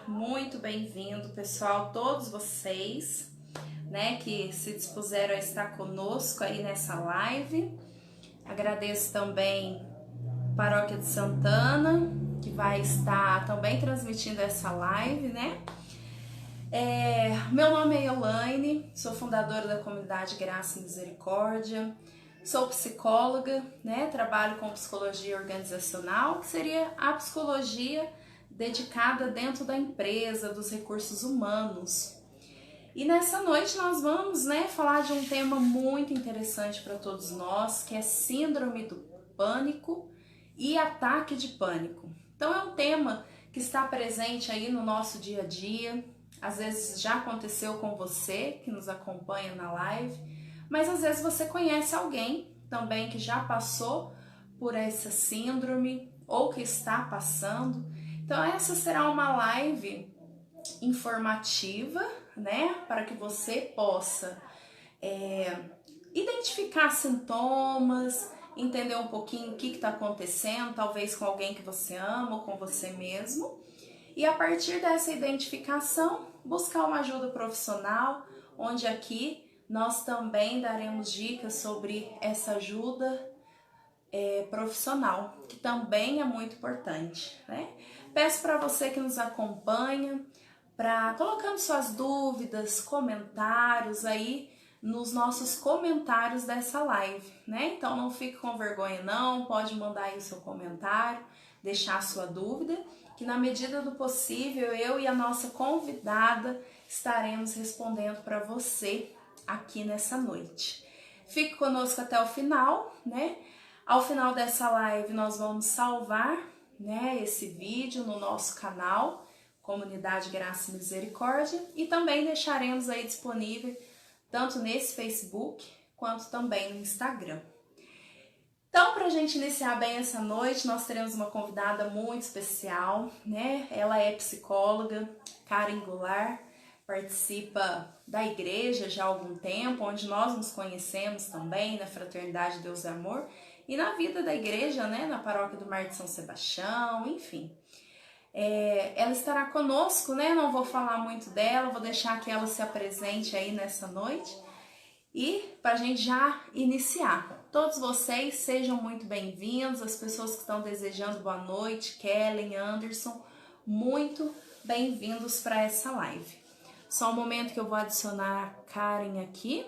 muito bem-vindo, pessoal, todos vocês, né, que se dispuseram a estar conosco aí nessa live. Agradeço também a Paróquia de Santana, que vai estar também transmitindo essa live, né? Meu nome é Elaine, sou fundadora da comunidade Graça e Misericórdia, sou psicóloga, né? Trabalho com psicologia organizacional, que seria a psicologia dedicada dentro da empresa, dos recursos humanos. E nessa noite nós vamos, né, falar de um tema muito interessante para todos nós, que é síndrome do pânico e ataque de pânico. Então é um tema que está presente aí no nosso dia a dia. Às vezes já aconteceu com você que nos acompanha na live, mas às vezes você conhece alguém também que já passou por essa síndrome ou que está passando. Então essa será uma live informativa, né, para que você possa identificar sintomas, entender um pouquinho o que está acontecendo, talvez com alguém que você ama ou com você mesmo. E a partir dessa identificação, buscar uma ajuda profissional, onde aqui nós também daremos dicas sobre essa ajuda profissional, que também é muito importante, né? Peço para você que nos acompanha, para colocando suas dúvidas, comentários aí nos nossos comentários dessa live, né? Então não fique com vergonha não, pode mandar aí o seu comentário, deixar a sua dúvida, que na medida do possível eu e a nossa convidada estaremos respondendo para você aqui nessa noite. Fique conosco até o final, né? Ao final dessa live nós vamos salvar, né, esse vídeo no nosso canal Comunidade Graça e Misericórdia, e também deixaremos aí disponível tanto nesse Facebook quanto também no Instagram. Então, para a gente iniciar bem essa noite, nós teremos uma convidada muito especial, né? Ela é psicóloga, Karen Goulart, participa da igreja já há algum tempo, onde nós nos conhecemos também, na Fraternidade Deus e Amor, e na vida da igreja, né? Na paróquia do Mar de São Sebastião, enfim. Ela estará conosco, né? Não vou falar muito dela, vou deixar que ela se apresente aí nessa noite. E para a gente já iniciar, todos vocês sejam muito bem-vindos, as pessoas que estão desejando boa noite, Kellen, Anderson, muito bem-vindos para essa live. Só um momento que eu vou adicionar a Karen aqui,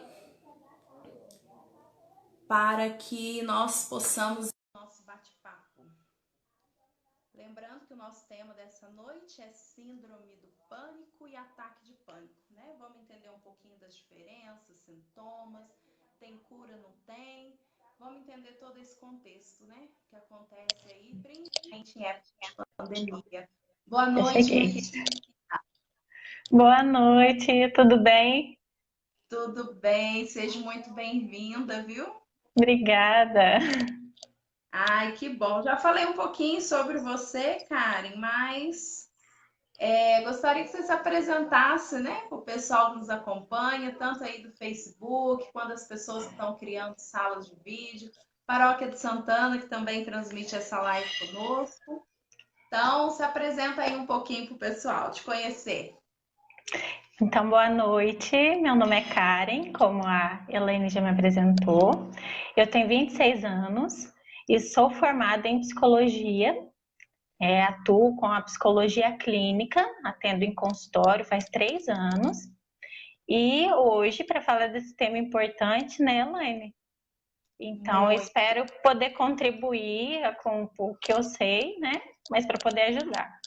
para que nós possamos nosso bate-papo. Lembrando que o nosso tema dessa noite é síndrome do pânico e ataque de pânico, né? Vamos entender um pouquinho das diferenças, sintomas, tem cura, não tem? Vamos entender todo esse contexto, né? Que acontece aí, principalmente em época de pandemia. Boa Eu noite, minha cheguei. querida. Boa noite, tudo bem? Tudo bem? Seja muito bem-vinda, viu? Obrigada. Ai, que bom. Já falei um pouquinho sobre você, Karen, mas gostaria que você se apresentasse, né, para o pessoal que nos acompanha, tanto aí do Facebook, quanto as pessoas que estão criando salas de vídeo, Paróquia de Santana, que também transmite essa live conosco. Então, se apresenta aí um pouquinho para o pessoal te conhecer. Então, boa noite. Meu nome é Karen, como a Elaine já me apresentou. Eu tenho 26 anos e sou formada em psicologia. Atuo com a psicologia clínica, atendo em consultório faz 3 anos. E hoje, para falar desse tema importante, né, Elaine? Então, eu Muito. espero poder contribuir com o que eu sei, né? Mas para poder ajudar.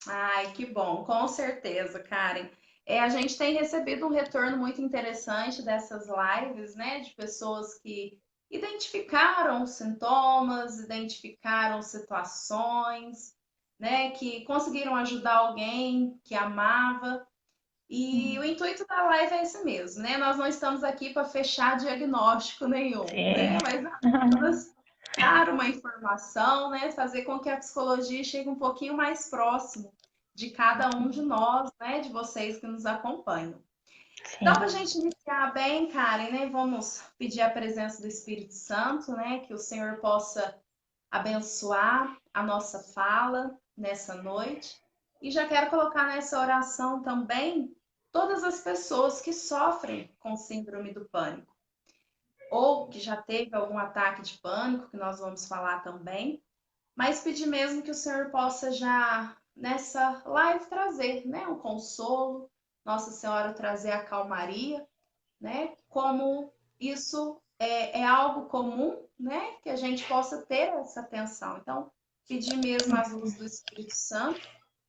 Ai, que bom, com certeza, Karen. A gente tem recebido um retorno muito interessante dessas lives, né, de pessoas que identificaram sintomas, identificaram situações, né, que conseguiram ajudar alguém que amava. E o intuito da live é esse mesmo, né? Nós não estamos aqui para fechar diagnóstico nenhum, Sim. né? Mas apenas dar uma informação, né? Fazer com que a psicologia chegue um pouquinho mais próximo de cada um de nós, né? De vocês que nos acompanham. Então, para a Sim. gente iniciar bem, Karen, né? Vamos pedir a presença do Espírito Santo, né? Que o Senhor possa abençoar a nossa fala nessa noite. E já quero colocar nessa oração também todas as pessoas que sofrem com síndrome do pânico, ou que já teve algum ataque de pânico, que nós vamos falar também, mas pedir mesmo que o Senhor possa já nessa live trazer, né, um consolo, Nossa Senhora trazer a calmaria, né, como isso é algo comum, né, que a gente possa ter essa atenção. Então, pedir mesmo as luzes do Espírito Santo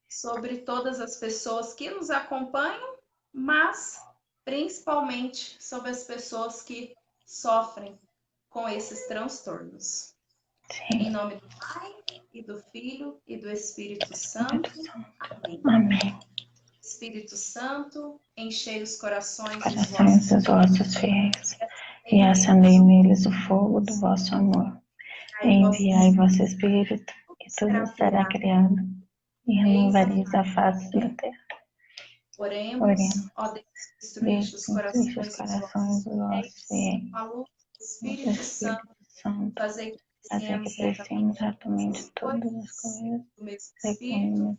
sobre todas as pessoas que nos acompanham, mas principalmente sobre as pessoas que sofrem com esses transtornos. Sim. Em nome do Pai, e do Filho, e do Espírito Santo. Amém. Amém. Espírito Santo, enchei os corações dos Corações dos vossos fiéis, e acendei neles o fogo do vosso amor. Enviai vosso Espírito, e tudo será criado, e renovareis a face da terra. Oremos, ó Deus, destruíste os Destruíste os corações dos vossos fiéis, a luz do o Espírito Santo, Santo, fazer que fazer que apreciemos retamente todas as coisas, do mesmo segundo Espírito,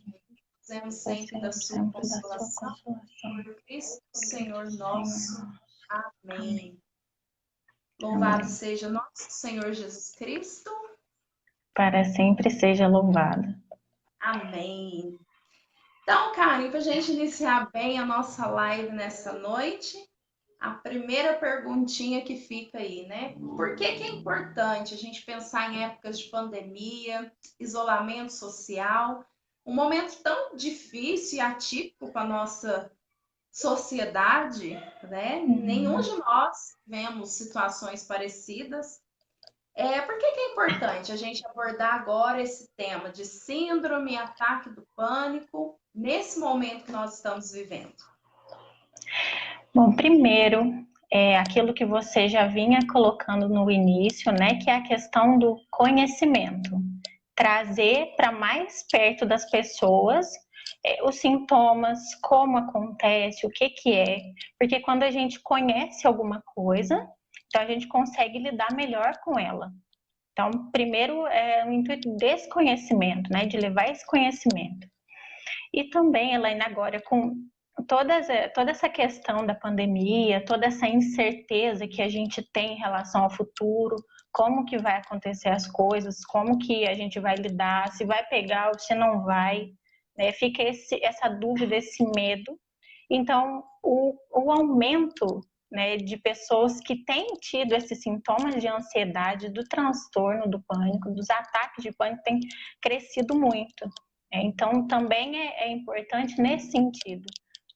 usemos sempre da sua sempre da sua consolação, consolação. por Cristo, Senhor nosso. Senhor. Amém. Louvado seja nosso Senhor Jesus Cristo. Para sempre seja louvado. Amém. Então, Karen, para a gente iniciar bem a nossa live nessa noite, a primeira perguntinha que fica aí, né? Por que é importante a gente pensar em épocas de pandemia, isolamento social, um momento tão difícil e atípico para a nossa sociedade, né? Nenhum de nós vemos situações parecidas. Por que é importante a gente abordar agora esse tema de síndrome, ataque do pânico, nesse momento que nós estamos vivendo? Bom, primeiro, aquilo que você já vinha colocando no início, né, que é a questão do conhecimento. Trazer para mais perto das pessoas os sintomas, como acontece, o que é. Porque quando a gente conhece alguma coisa, então a gente consegue lidar melhor com ela. Então, primeiro é o intuito desse conhecimento, né, de levar esse conhecimento. E também, Elaine, agora com toda essa questão da pandemia, toda essa incerteza que a gente tem em relação ao futuro, como que vai acontecer as coisas, como que a gente vai lidar, se vai pegar ou se não vai, né? Fica essa dúvida, esse medo. Então, o aumento, né, de pessoas que têm tido esses sintomas de ansiedade, do transtorno do pânico, dos ataques de pânico, tem crescido muito. Então, também é importante nesse sentido,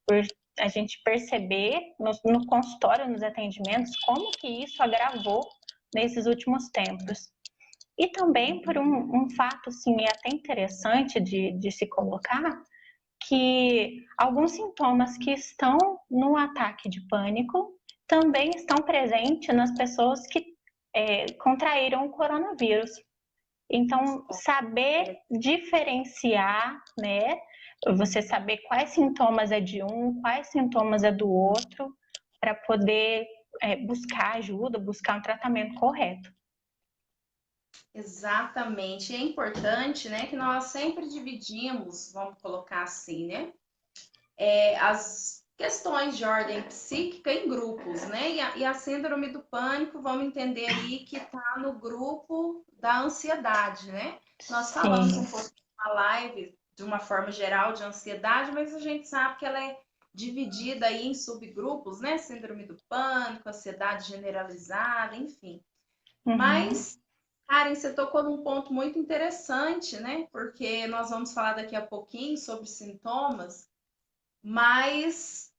por a gente perceber no consultório, nos atendimentos, como que isso agravou nesses últimos tempos. E também por um fato, assim, é até interessante de se colocar, que alguns sintomas que estão no ataque de pânico também estão presentes nas pessoas que contraíram o coronavírus. Então, saber diferenciar, né? Você saber quais sintomas é de um, quais sintomas é do outro, para poder buscar ajuda, buscar um tratamento correto. Exatamente. É importante, né, que nós sempre dividimos, vamos colocar assim, né, as questões de ordem psíquica em grupos, né? E a síndrome do pânico, vamos entender aí que está no grupo da ansiedade, né? Nós falamos um pouco na live, de uma forma geral, de ansiedade, mas a gente sabe que ela é dividida aí em subgrupos, né? Síndrome do pânico, ansiedade generalizada, enfim. Mas, Karen, você tocou num ponto muito interessante, né? Porque nós vamos falar daqui a pouquinho sobre sintomas, mas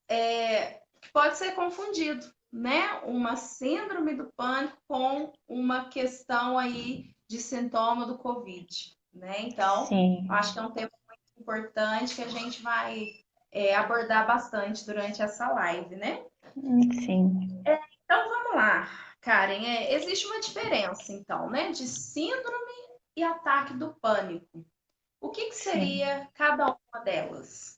pode ser confundido, né? Uma síndrome do pânico com uma questão aí de sintoma do Covid, né? Então, acho que é um tema muito importante que a gente vai abordar bastante durante essa live, né? Sim. Então, vamos lá, Karen. Existe uma diferença, então, né? De síndrome e ataque do pânico. O que seria cada uma delas?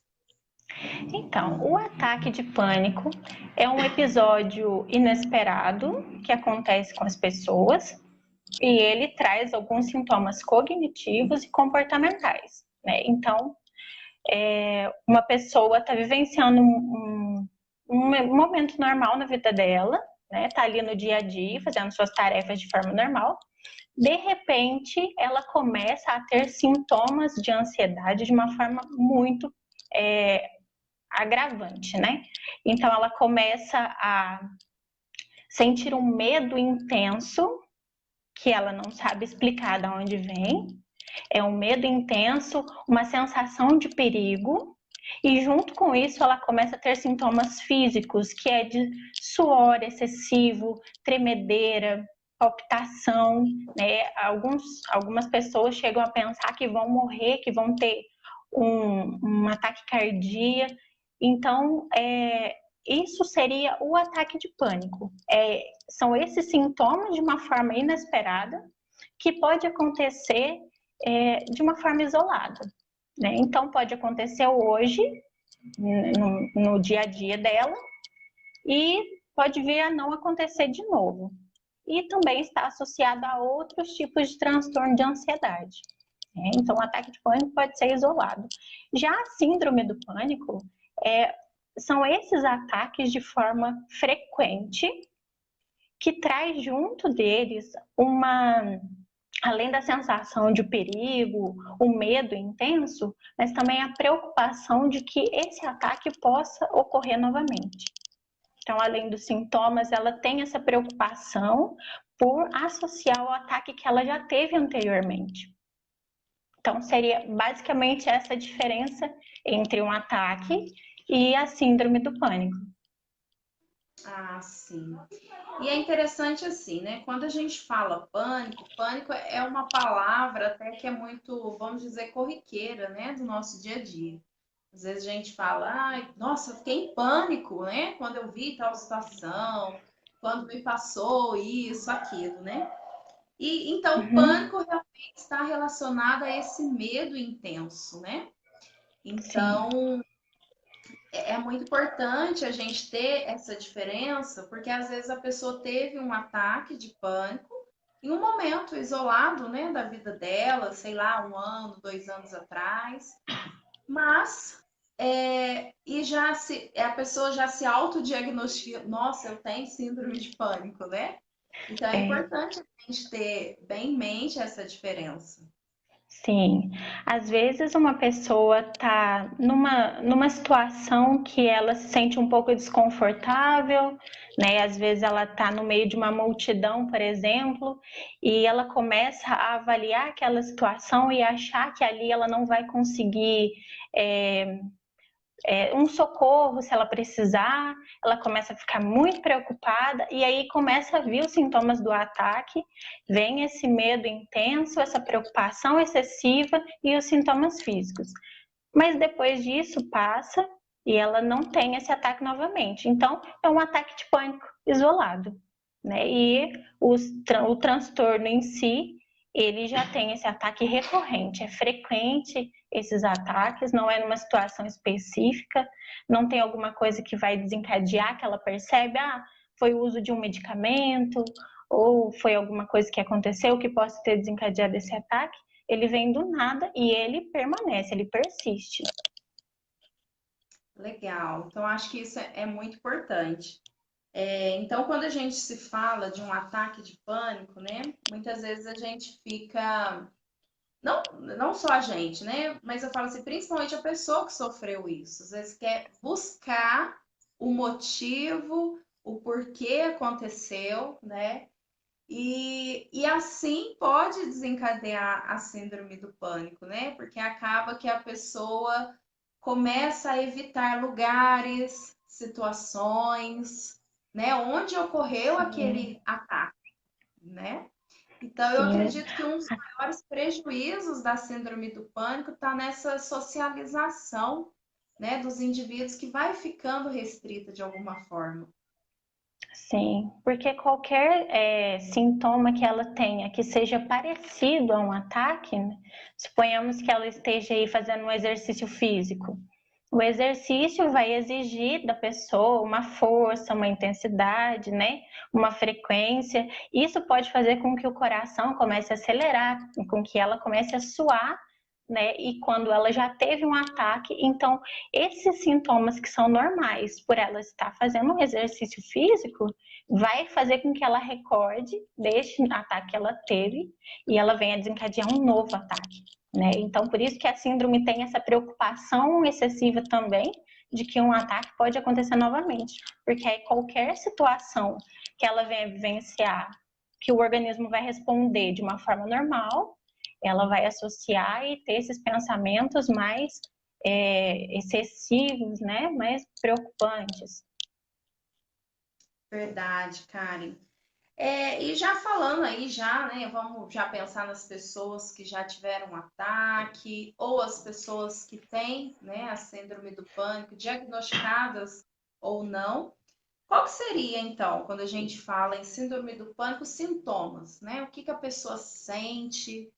Então, o ataque de pânico é um episódio inesperado que acontece com as pessoas e ele traz alguns sintomas cognitivos e comportamentais, né? Então, uma pessoa está vivenciando um momento normal na vida dela, né? Tá ali no dia a dia, fazendo suas tarefas de forma normal. De repente, ela começa a ter sintomas de ansiedade de uma forma muito agravante, né? Então, ela começa a sentir um medo intenso que ela não sabe explicar de onde vem. É um medo intenso, uma sensação de perigo, e junto com isso ela começa a ter sintomas físicos, que é de suor excessivo, tremedeira, palpitação, né? Algumas pessoas chegam a pensar que vão morrer, que vão ter um ataque cardíaco. Então, isso seria o ataque de pânico. São esses sintomas de uma forma inesperada que pode acontecer de uma forma isolada, né? Então, pode acontecer hoje, no dia a dia dela, e pode vir a não acontecer de novo. E também está associado a outros tipos de transtorno de ansiedade, né? Então, o ataque de pânico pode ser isolado. Já a síndrome do pânico são esses ataques de forma frequente que traz junto deles além da sensação de perigo, o medo intenso, mas também a preocupação de que esse ataque possa ocorrer novamente. Então, além dos sintomas, ela tem essa preocupação por associar o ataque que ela já teve anteriormente. Então, seria basicamente essa diferença entre um ataque e a síndrome do pânico. Ah, sim. E é interessante assim, né? Quando a gente fala pânico, pânico é uma palavra até que é muito, vamos dizer, corriqueira, né? Do nosso dia a dia. Às vezes a gente fala, ai, nossa, eu fiquei em pânico, né? Quando eu vi tal situação, quando me passou isso, aquilo, né? E então o pânico realmente está relacionado a esse medo intenso, né? Sim. Então, é muito importante a gente ter essa diferença, porque às vezes a pessoa teve um ataque de pânico em um momento isolado, né, da vida dela, sei lá, 1 ano, 2 anos atrás, mas a pessoa já se autodiagnostica, nossa, eu tenho síndrome de pânico, né? Então é É. importante a gente ter bem em mente essa diferença. Sim, às vezes uma pessoa está numa situação que ela se sente um pouco desconfortável, né? Às vezes ela está no meio de uma multidão, por exemplo, e ela começa a avaliar aquela situação e achar que ali ela não vai conseguir um socorro se ela precisar, ela começa a ficar muito preocupada e aí começa a vir os sintomas do ataque, vem esse medo intenso, essa preocupação excessiva e os sintomas físicos. Mas depois disso passa e ela não tem esse ataque novamente. Então, é um ataque de pânico isolado, né? E o transtorno em si, ele já tem esse ataque recorrente, é frequente esses ataques, não é numa situação específica, não tem alguma coisa que vai desencadear que ela percebe, foi o uso de um medicamento, ou foi alguma coisa que aconteceu que possa ter desencadeado esse ataque. Ele vem do nada e ele permanece, ele persiste. Legal. Então, acho que isso é muito importante. Então, quando a gente se fala de um ataque de pânico, né? Muitas vezes a gente fica. Não só a gente, né? Mas eu falo assim, principalmente a pessoa que sofreu isso. Às vezes quer buscar o motivo, o porquê aconteceu, né? E assim pode desencadear a síndrome do pânico, né? Porque acaba que a pessoa começa a evitar lugares, situações, né? Onde ocorreu Sim, aquele ataque, né? Então, eu sim. acredito que um dos maiores prejuízos da síndrome do pânico está nessa socialização, né, dos indivíduos que vai ficando restrita de alguma forma. Sim, porque qualquer sintoma que ela tenha que seja parecido a um ataque, né? Suponhamos que ela esteja aí fazendo um exercício físico. O exercício vai exigir da pessoa uma força, uma intensidade, né? Uma frequência. Isso pode fazer com que o coração comece a acelerar, com que ela comece a suar né? E quando ela já teve um ataque, então esses sintomas que são normais por ela estar fazendo um exercício físico, vai fazer com que ela recorde deste ataque que ela teve e ela venha desencadear um novo ataque, né? Então por isso que a síndrome tem essa preocupação excessiva também de que um ataque pode acontecer novamente, porque aí qualquer situação que ela venha vivenciar, que o organismo vai responder de uma forma normal, ela vai associar e ter esses pensamentos mais excessivos, né? Mais preocupantes. Verdade, Karen. E já falando aí, já, né? Vamos já pensar nas pessoas que já tiveram um ataque, ou as pessoas que têm, né, a síndrome do pânico, diagnosticadas ou não. Qual que seria, então, quando a gente fala em síndrome do pânico, sintomas, né? O que que a pessoa sente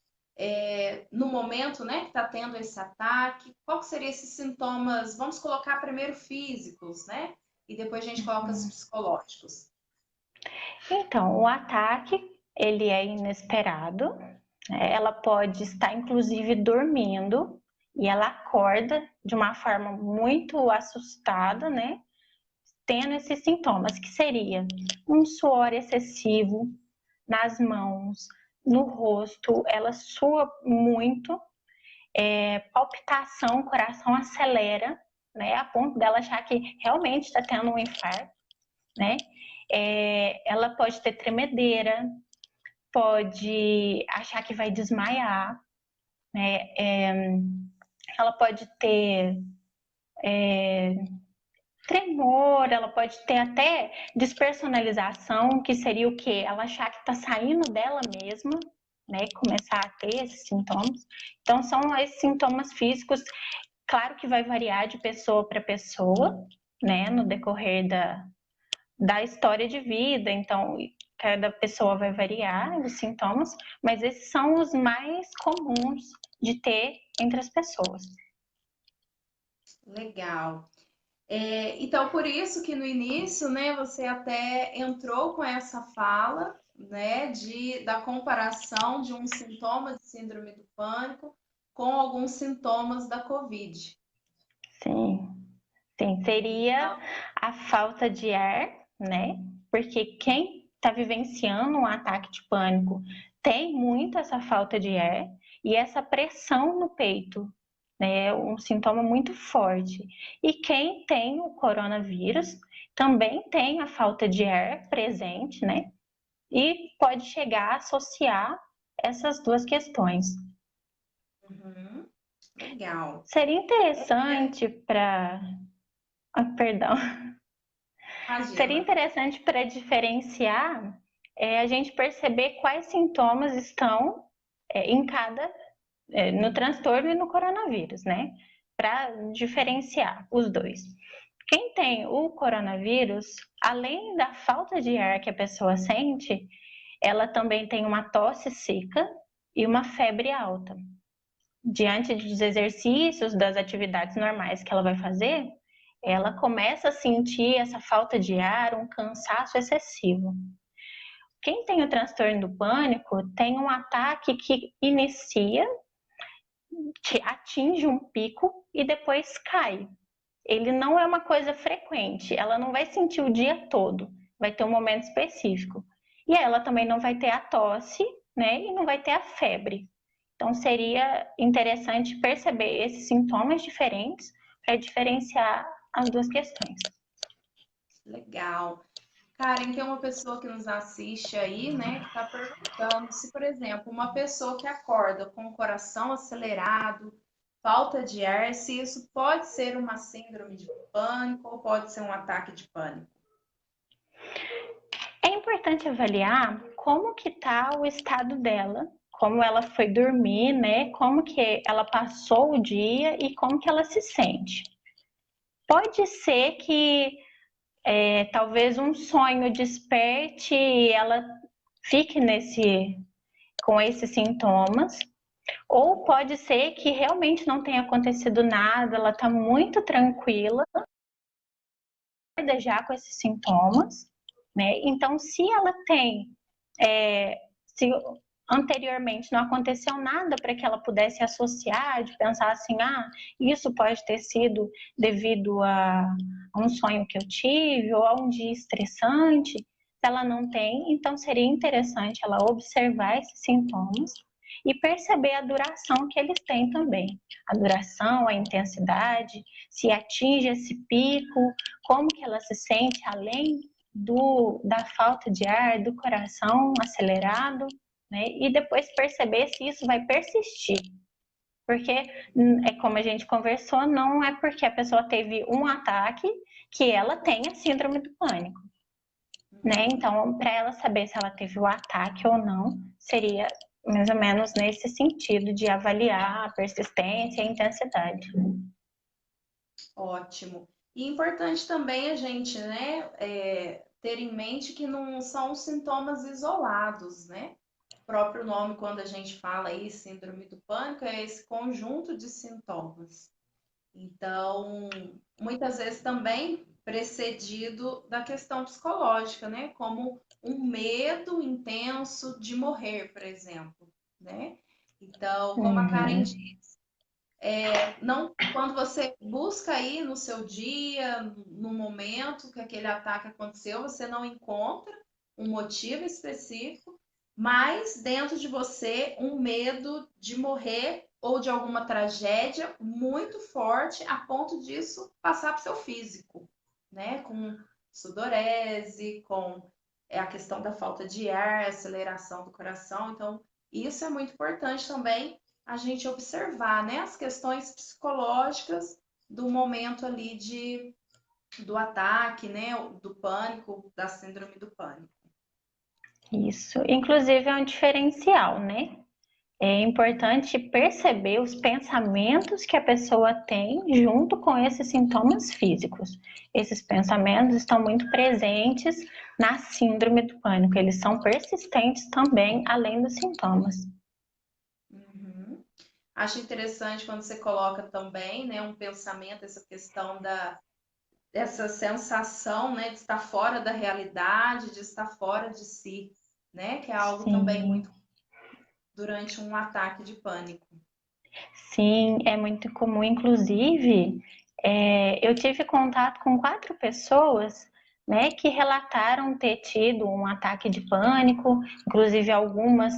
no momento, né, que está tendo esse ataque? Qual que seriam esses sintomas? Vamos colocar primeiro físicos, né? E depois a gente coloca os psicológicos. Então, o ataque, ele é inesperado, né? Ela pode estar, inclusive, dormindo e ela acorda de uma forma muito assustada, né? Tendo esses sintomas, que seria um suor excessivo nas mãos, no rosto, ela sua muito, palpitação, o coração acelera, né? A ponto dela achar que realmente está tendo um infarto, né? Ela pode ter tremedeira, pode achar que vai desmaiar, né? Ela pode ter tremor, ela pode ter até despersonalização, que seria o quê? Ela achar que está saindo dela mesma, né? Começar a ter esses sintomas. Então, são esses sintomas físicos, claro que vai variar de pessoa para pessoa, né? No decorrer da história de vida, então cada pessoa vai variar os sintomas, mas esses são os mais comuns de ter entre as pessoas. Legal. Então, por isso que no início, né, você até entrou com essa fala, né, da comparação de um sintoma de síndrome do pânico com alguns sintomas da COVID. Sim, sim, seria Então, a falta de ar, né? Porque quem está vivenciando um ataque de pânico tem muito essa falta de ar e essa pressão no peito, né? É um sintoma muito forte. E quem tem o coronavírus também tem a falta de ar presente, né? E pode chegar a associar essas duas questões. uhum, legal. Seria É, interessante para. Ah, perdão. Seria imagina. interessante para diferenciar, a gente perceber quais sintomas estão em cada, no transtorno e no coronavírus, né? Para diferenciar os dois. Quem tem o coronavírus, além da falta de ar que a pessoa sente, ela também tem uma tosse seca e uma febre alta. Diante dos exercícios, das atividades normais que ela vai fazer, ela começa a sentir essa falta de ar, um cansaço excessivo. Quem tem o transtorno do pânico tem um ataque que inicia, atinge um pico e depois cai. Ele não é uma coisa frequente, ela não vai sentir o dia todo, vai ter um momento específico. E ela também não vai ter a tosse, né? E não vai ter a febre. Então seria interessante perceber esses sintomas diferentes para diferenciar as duas questões. Legal. Karen, tem uma pessoa que nos assiste aí, né, que está perguntando se, por exemplo, uma pessoa que acorda com o coração acelerado, falta de ar, se isso pode ser uma síndrome de pânico ou pode ser um ataque de pânico. É importante avaliar como que está o estado dela, como ela foi dormir, né? Como que ela passou o dia e como que ela se sente. Pode ser que talvez um sonho desperte e ela fique com esses sintomas, ou pode ser que realmente não tenha acontecido nada, ela está muito tranquila, já com esses sintomas, né? Então, se ela tem, se anteriormente não aconteceu nada para que ela pudesse associar, de pensar assim, isso pode ter sido devido a um sonho que eu tive ou a um dia estressante. Se ela não tem, então seria interessante ela observar esses sintomas e perceber a duração que eles têm também. A duração, a intensidade, se atinge esse pico, como que ela se sente além da falta de ar, do coração acelerado, né? E depois perceber se isso vai persistir. Porque, é como a gente conversou, não é porque a pessoa teve um ataque que ela tenha síndrome do pânico, né? Então, para ela saber se ela teve o ataque ou não, seria mais ou menos nesse sentido de avaliar a persistência e a intensidade. Ótimo. E importante também a gente, né, ter em mente que não são sintomas isolados, né? O próprio nome, quando a gente fala aí síndrome do pânico, é esse conjunto de sintomas. Então, muitas vezes também precedido da questão psicológica, né? Como um medo intenso de morrer, por exemplo, né? Então, como a Karen disse, não, quando você busca aí no seu dia, no momento que aquele ataque aconteceu, você não encontra um motivo específico, mas dentro de você um medo de morrer ou de alguma tragédia muito forte a ponto disso passar para o seu físico, né? Com sudorese, com a questão da falta de ar, aceleração do coração. Então, isso é muito importante também a gente observar, né, as questões psicológicas do momento ali do ataque, né, do pânico, da síndrome do pânico. Isso, inclusive é um diferencial, né? É importante perceber os pensamentos que a pessoa tem junto com esses sintomas físicos. Esses pensamentos estão muito presentes na síndrome do pânico, eles são persistentes também, além dos sintomas. Uhum. Acho interessante quando você coloca também, né, um pensamento, essa questão dessa sensação, né, de estar fora da realidade, de estar fora de si, né, que é algo também Sim, muito durante um ataque de pânico. sim, é muito comum. Inclusive, eu tive contato com 4 pessoas, né, que relataram ter tido um ataque de pânico, inclusive algumas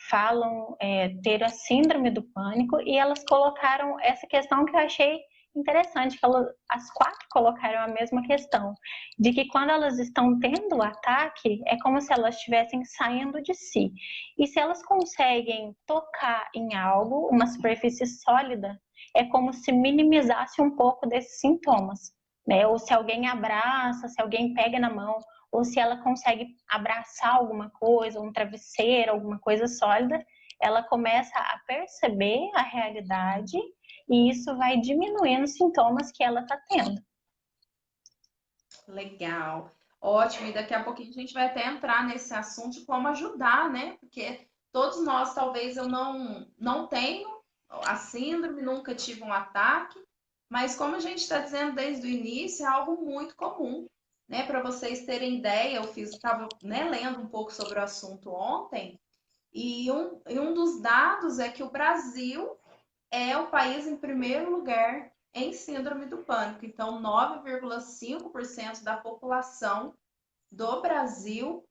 falam ter a síndrome do pânico, e elas colocaram essa questão que eu achei interessante, que as 4 colocaram a mesma questão, de que quando elas estão tendo o ataque, é como se elas estivessem saindo de si. E se elas conseguem tocar em algo, uma superfície sólida, é como se minimizasse um pouco desses sintomas, né? Ou se alguém abraça, se alguém pega na mão, ou se ela consegue abraçar alguma coisa, um travesseiro, alguma coisa sólida, ela começa a perceber a realidade e isso vai diminuindo os sintomas que ela está tendo. Legal, ótimo. E daqui a pouquinho a gente vai até entrar nesse assunto de como ajudar, né? Porque todos nós, talvez eu não tenho a síndrome, nunca tive um ataque, mas como a gente está dizendo desde o início, é algo muito comum, né? Para vocês terem ideia, estava, né, lendo um pouco sobre o assunto ontem, e um dos dados é que o Brasil é o país em primeiro lugar em síndrome do pânico. Então, 9,5% da população do Brasil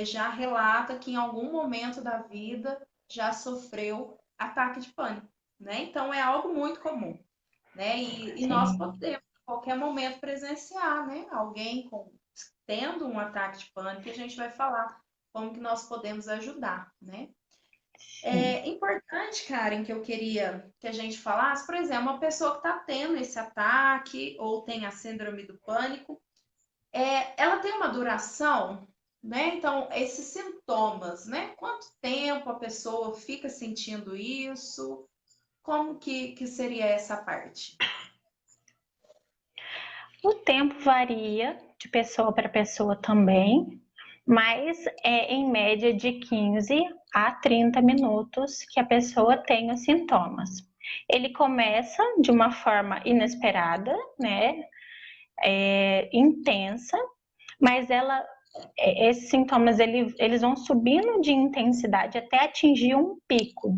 já relata que em algum momento da vida já sofreu ataque de pânico, né? Então, é algo muito comum, né? E nós Sim, podemos, a qualquer momento, presenciar, né? Alguém tendo um ataque de pânico, e a gente vai falar como que nós podemos ajudar, né? sim. É importante, Karen, que eu queria que a gente falasse, por exemplo, uma pessoa que está tendo esse ataque ou tem a síndrome do pânico, ela tem uma duração, né? Então, esses sintomas, né? Quanto tempo a pessoa fica sentindo isso? Como que seria essa parte? O tempo varia de pessoa para pessoa também, mas é em média de 15 a 30 minutos que a pessoa tem os sintomas. Ele começa de uma forma inesperada, né? Intensa, mas ela esses sintomas eles vão subindo de intensidade até atingir um pico.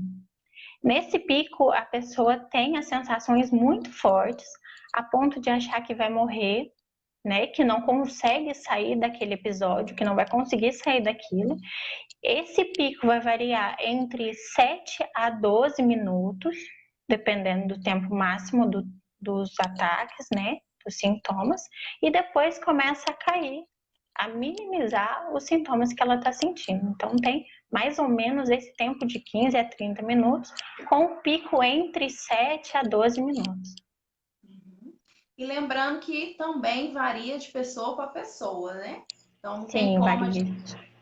Nesse pico, a pessoa tem as sensações muito fortes, a ponto de achar que vai morrer, né? Que não consegue sair daquele episódio, que não vai conseguir sair daquilo. Esse pico vai variar entre 7 a 12 minutos, dependendo do tempo máximo dos ataques, né? Dos sintomas, e depois começa a cair, a minimizar os sintomas que ela está sentindo. Então, tem mais ou menos esse tempo de 15 a 30 minutos, com um pico entre 7 a 12 minutos. Uhum. E lembrando que também varia de pessoa para pessoa, né? Então não tem Sim, como a varia. gente,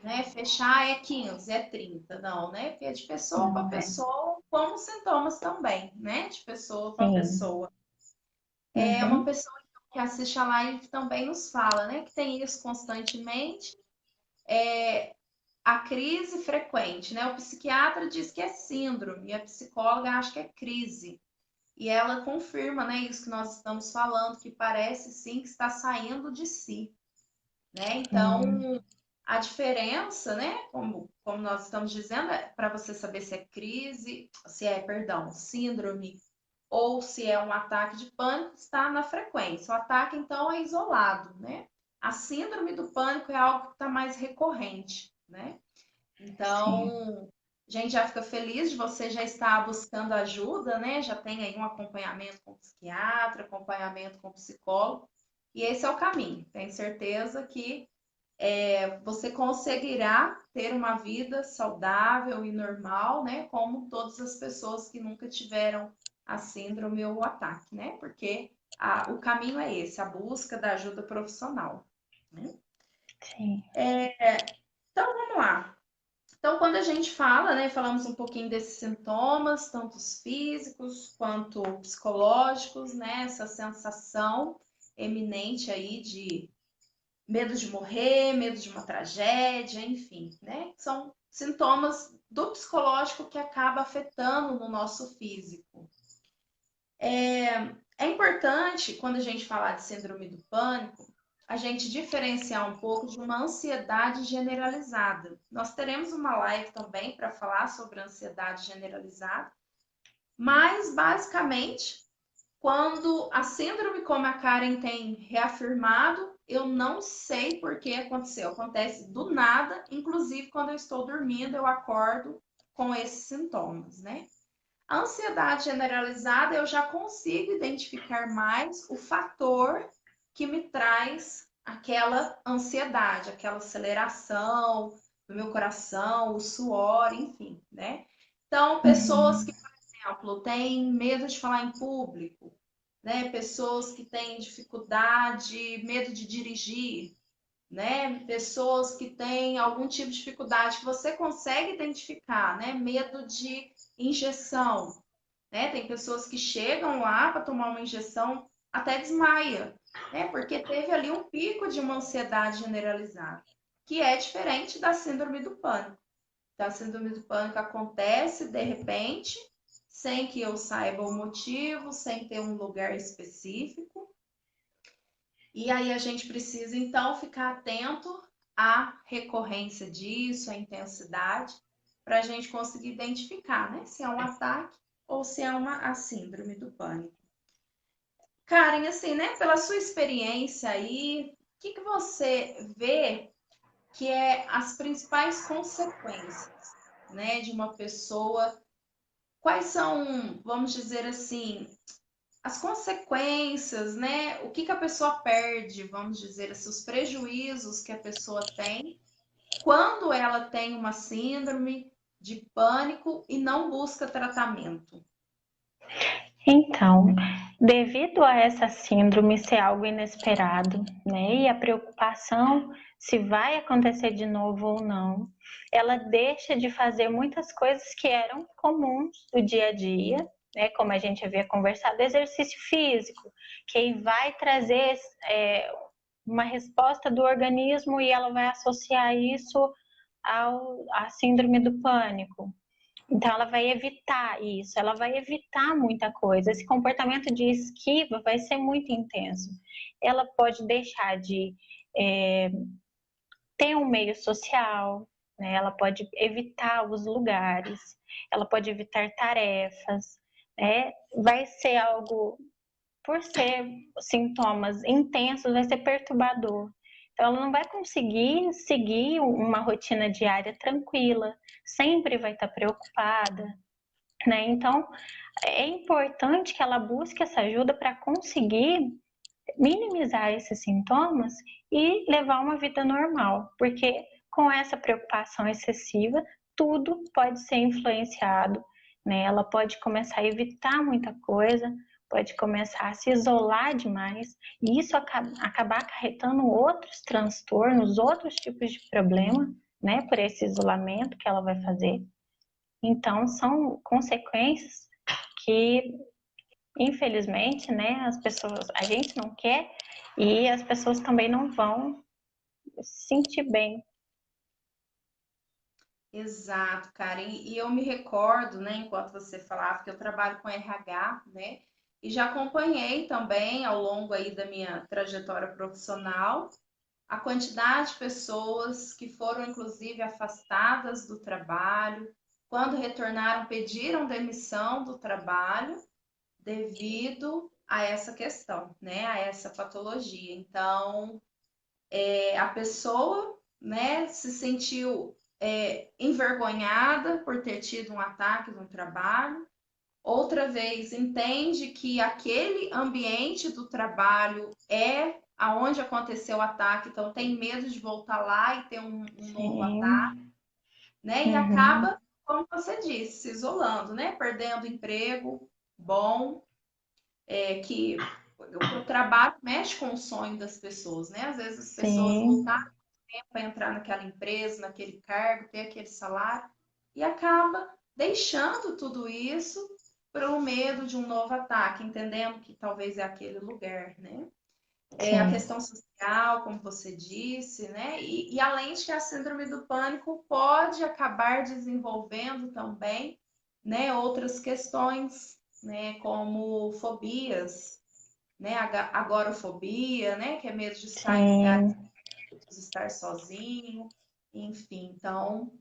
né, fechar é 15, é 30, não, né? Porque é de pessoa para Não, é. pessoa, como sintomas também, né? De pessoa para Sim. pessoa. É uma Uhum. pessoa que assiste a live também nos fala, né, que tem isso constantemente, a crise frequente, né? O psiquiatra diz que é síndrome e a psicóloga acha que é crise. E ela confirma, né, isso que nós estamos falando, que parece sim que está saindo de si, né? Hum. Então, a diferença, né, como nós estamos dizendo, é para você saber se é crise, se é, perdão, síndrome ou se é um ataque de pânico, está na frequência. O ataque, então, é isolado, né? A síndrome do pânico é algo que está mais recorrente, né? Sim. Então, a gente já fica feliz de você já estar buscando ajuda, né? Já tem aí um acompanhamento com psiquiatra, acompanhamento com psicólogo, e esse é o caminho. Tenho certeza que você conseguirá ter uma vida saudável e normal, né? Como todas as pessoas que nunca tiveram a síndrome ou o ataque, né? Porque o caminho é esse, a busca da ajuda profissional, né? Sim. Então, vamos lá. Então, quando a gente fala, né, falamos um pouquinho desses sintomas, tanto os físicos quanto psicológicos, né, essa sensação eminente aí de medo de morrer, medo de uma tragédia, enfim, né, são sintomas do psicológico que acaba afetando no nosso físico. É importante, quando a gente falar de síndrome do pânico, a gente diferenciar um pouco de uma ansiedade generalizada. Nós teremos uma live também para falar sobre ansiedade generalizada, mas basicamente, quando a síndrome, como a Karen tem reafirmado, eu não sei por que aconteceu. Acontece do nada, inclusive quando eu estou dormindo, eu acordo com esses sintomas, né? A ansiedade generalizada, eu já consigo identificar mais o fator que me traz aquela ansiedade, aquela aceleração do meu coração, o suor, enfim, né? Então, pessoas que, Uhum. por exemplo, têm medo de falar em público, né? Pessoas que têm dificuldade, medo de dirigir, né? Pessoas que têm algum tipo de dificuldade que você consegue identificar, né? Medo de injeção, né? Tem pessoas que chegam lá para tomar uma injeção até desmaia, né? Porque teve ali um pico de uma ansiedade generalizada, que é diferente da síndrome do pânico. Então, a síndrome do pânico acontece de repente, sem que eu saiba o motivo, sem ter um lugar específico. E aí a gente precisa então ficar atento à recorrência disso, à intensidade, para a gente conseguir identificar, né, se é um ataque ou se é a síndrome do pânico. Karen, assim, né, pela sua experiência aí, o que você vê que é as principais consequências, né, de uma pessoa? Quais são, vamos dizer assim, as consequências, né? O que a pessoa perde, vamos dizer assim, os prejuízos que a pessoa tem quando ela tem uma síndrome de pânico e não busca tratamento. Então, devido a essa síndrome ser algo inesperado, né, e a preocupação se vai acontecer de novo ou não, ela deixa de fazer muitas coisas que eram comuns do dia a dia, né, como a gente havia conversado, exercício físico, que aí vai trazer uma resposta do organismo e ela vai associar isso à síndrome do pânico. Então, ela vai evitar isso, ela vai evitar muita coisa. Esse comportamento de esquiva vai ser muito intenso. Ela pode deixar de ter um meio social, né? Ela pode evitar os lugares, ela pode evitar tarefas, né? Vai ser algo, por ser sintomas intensos, vai ser perturbador. Então, ela não vai conseguir seguir uma rotina diária tranquila, sempre vai estar preocupada, né? Então, é importante que ela busque essa ajuda para conseguir minimizar esses sintomas e levar uma vida normal, porque com essa preocupação excessiva, tudo pode ser influenciado, né? Ela pode começar a evitar muita coisa, pode começar a se isolar demais, e isso acabar acarretando outros transtornos, outros tipos de problema, né? Por esse isolamento que ela vai fazer. Então, são consequências que, infelizmente, né, as pessoas, a gente não quer e as pessoas também não vão se sentir bem. Exato, Karen. E eu me recordo, né, enquanto você falava, que eu trabalho com RH, né, e já acompanhei também ao longo aí da minha trajetória profissional a quantidade de pessoas que foram inclusive afastadas do trabalho, quando retornaram, pediram demissão do trabalho devido a essa questão, né, a essa patologia. Então, a pessoa, né, se sentiu envergonhada por ter tido um ataque no trabalho. Outra vez, entende que aquele ambiente do trabalho é aonde aconteceu o ataque, então tem medo de voltar lá e ter um novo ataque, Sim. né? E Uhum. acaba, como você disse, se isolando, né? Perdendo emprego bom, que o trabalho mexe com o sonho das pessoas, né? Às vezes as pessoas Sim. lutaram para entrar naquela empresa, naquele cargo, ter aquele salário, e acaba deixando tudo isso pelo medo de um novo ataque, entendendo que talvez é aquele lugar, né? É a Sim. questão social, como você disse, né? E além de que a síndrome do pânico pode acabar desenvolvendo também, né, outras questões, né, como fobias, né, agorafobia, né, que é medo de estar em lugares, Sim. de estar sozinho, enfim. Então,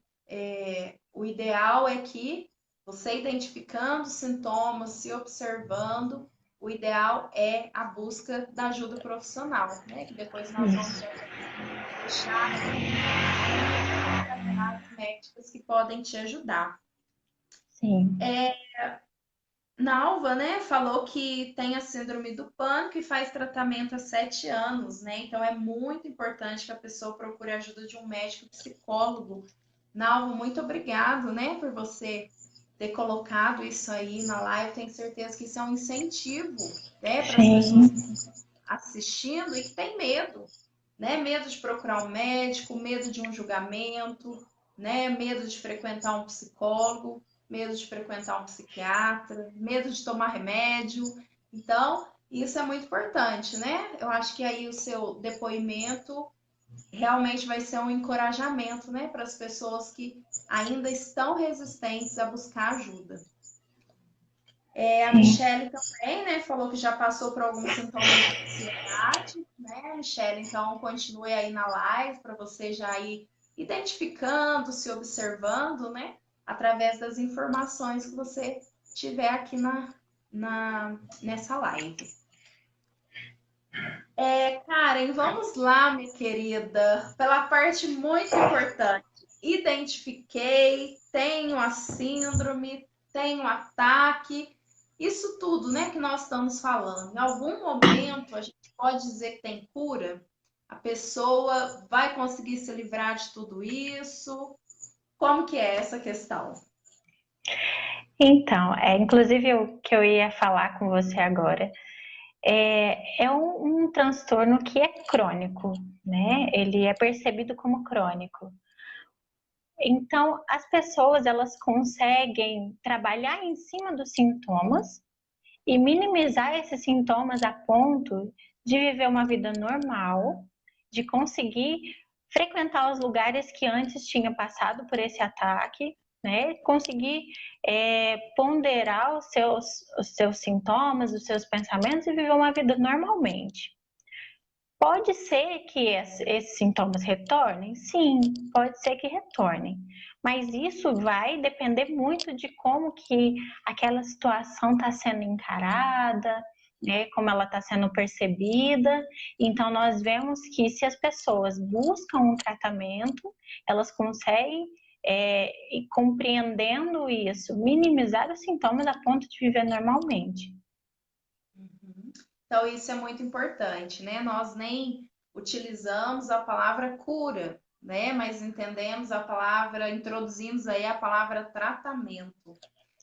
o ideal é que você identificando sintomas, se observando, o ideal é a busca da ajuda profissional, né? Que depois nós vamos Isso. deixar as médicas que podem te ajudar. Sim. Nalva, né, falou que tem a síndrome do pânico e faz tratamento há 7 anos, né? Então é muito importante que a pessoa procure a ajuda de um médico psicólogo. Nalva, muito obrigado, né, por você ter colocado isso aí na live. Tenho certeza que isso é um incentivo, né, para as pessoas Sim. assistindo e que tem medo, né? Medo de procurar um médico, medo de um julgamento, né? Medo de frequentar um psicólogo, medo de frequentar um psiquiatra, medo de tomar remédio. Então, isso é muito importante, né? Eu acho que aí o seu depoimento realmente vai ser um encorajamento, né, para as pessoas que ainda estão resistentes a buscar ajuda. A Sim. Michelle também, né, falou que já passou por alguns sintomas de ansiedade, né, Michelle? Então, continue aí na live para você já ir identificando, se observando, né, através das informações que você tiver aqui nessa live. Karen, vamos lá, minha querida, pela parte muito importante. Identifiquei, tenho a síndrome, tenho ataque, isso tudo, né, que nós estamos falando. Em algum momento a gente pode dizer que tem cura? A pessoa vai conseguir se livrar de tudo isso? Como que é essa questão? Então, inclusive o que eu ia falar com você agora é um transtorno que é crônico, né? Ele é percebido como crônico. Então, as pessoas elas conseguem trabalhar em cima dos sintomas e minimizar esses sintomas a ponto de viver uma vida normal, de conseguir frequentar os lugares que antes tinha passado por esse ataque, né? Conseguir ponderar os seus sintomas, os seus pensamentos e viver uma vida normalmente. Pode ser que esses sintomas retornem? Sim, pode ser que retornem. Mas isso vai depender muito de como que aquela situação está sendo encarada, né, como ela está sendo percebida. Então, nós vemos que se as pessoas buscam um tratamento, elas conseguem, e compreendendo isso, minimizar os sintomas a ponto de viver normalmente. Uhum. Então, isso é muito importante, né? Nós nem utilizamos a palavra cura, né? Mas entendemos a palavra, introduzimos aí a palavra tratamento.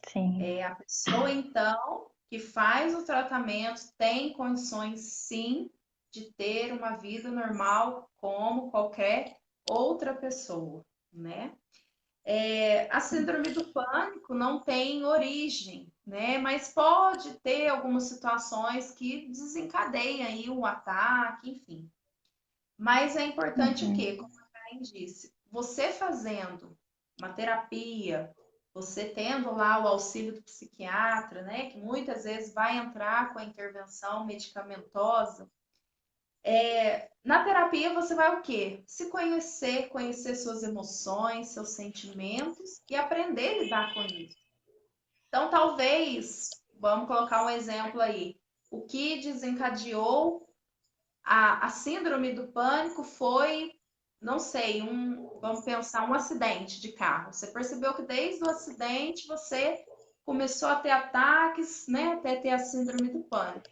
Sim. É a pessoa, então, que faz o tratamento tem condições, sim, de ter uma vida normal como qualquer outra pessoa, né? A síndrome do pânico não tem origem, né? Mas pode ter algumas situações que desencadeiam aí o ataque, enfim. Mas é importante o quê? Uhum. Como a Karen disse, você fazendo uma terapia, você tendo lá o auxílio do psiquiatra, né? Que muitas vezes vai entrar com a intervenção medicamentosa. Na terapia você vai o quê? Se conhecer, conhecer suas emoções, seus sentimentos e aprender a lidar com isso. Então, talvez, vamos colocar um exemplo aí, o que desencadeou a síndrome do pânico foi, não sei, vamos pensar, um acidente de carro. Você percebeu que desde o acidente você começou a ter ataques, né, até ter a síndrome do pânico.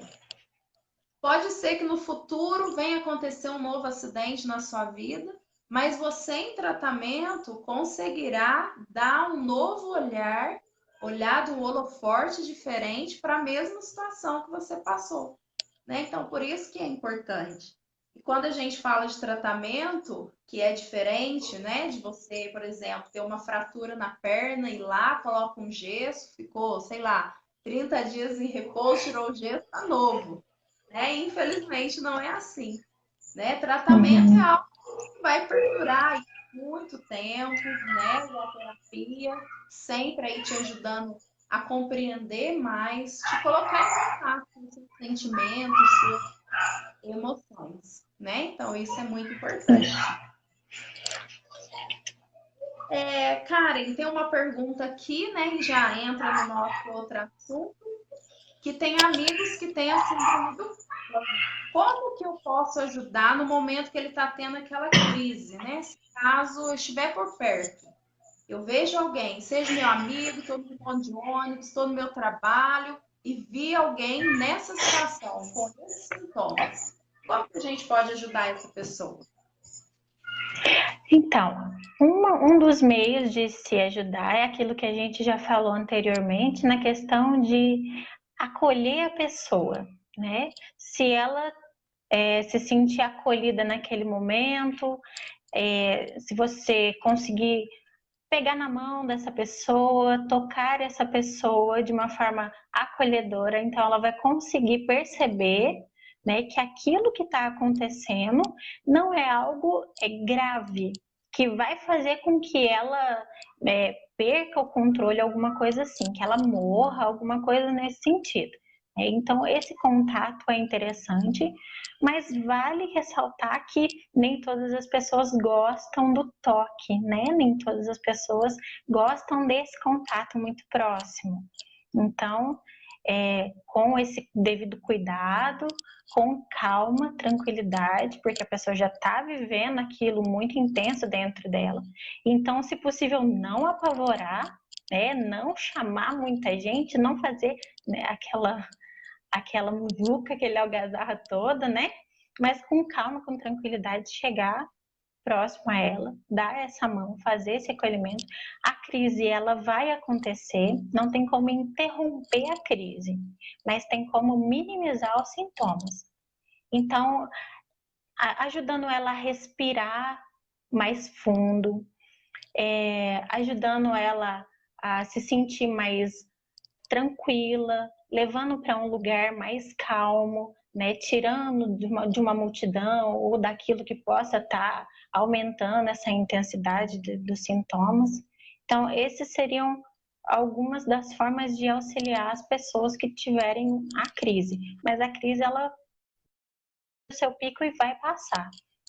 Pode ser que no futuro venha acontecer um novo acidente na sua vida, mas você em tratamento conseguirá dar um novo olhar, olhar de um holoforte diferente para a mesma situação que você passou, né? Então, por isso que é importante. E quando a gente fala de tratamento, que é diferente, né, de você, por exemplo, ter uma fratura na perna e lá coloca um gesso, ficou, sei lá, 30 dias em repouso, tirou o gesso, tá novo, né? Infelizmente não é assim, né? Tratamento é Uhum. algo que vai perdurar aí muito tempo, né? E a terapia sempre aí te ajudando a compreender mais, te colocar em contato com seus sentimentos, suas emoções, né? Então isso é muito importante. Karen, tem uma pergunta aqui, né? E já entra no nosso outro assunto, que tem amigos que têm a síndrome do pânico. Como que eu posso ajudar no momento que ele está tendo aquela crise, né? Se caso eu estiver por perto, eu vejo alguém, seja meu amigo, estou no ponto de ônibus, estou no meu trabalho e vi alguém nessa situação, com esses sintomas. Como que a gente pode ajudar essa pessoa? Então, um dos meios de se ajudar é aquilo que a gente já falou anteriormente, na questão de acolher a pessoa, né? Se ela se sentir acolhida naquele momento, se você conseguir pegar na mão dessa pessoa, tocar essa pessoa de uma forma acolhedora, então ela vai conseguir perceber, né, que aquilo que está acontecendo não é algo grave, que vai fazer com que ela perca o controle, alguma coisa assim, que ela morra, alguma coisa nesse sentido. Então, esse contato é interessante, mas vale ressaltar que nem todas as pessoas gostam do toque, né? Nem todas as pessoas gostam desse contato muito próximo. Então, com esse devido cuidado, com calma, tranquilidade, porque a pessoa já está vivendo aquilo muito intenso dentro dela. Então, se possível, não apavorar, né? Não chamar muita gente, não fazer, né, aquela muvuca, aquele algazarra toda, né? Mas com calma, com tranquilidade, chegar próximo a ela, dar essa mão, fazer esse acolhimento. A crise, ela vai acontecer, não tem como interromper a crise, mas tem como minimizar os sintomas. Então, ajudando ela a respirar mais fundo, ajudando ela a se sentir mais tranquila, levando para um lugar mais calmo, né, tirando de uma multidão ou daquilo que possa estar aumentando essa intensidade dos sintomas. Então, esses seriam algumas das formas de auxiliar as pessoas que tiverem a crise. Mas a crise, ela seu pico e vai passar,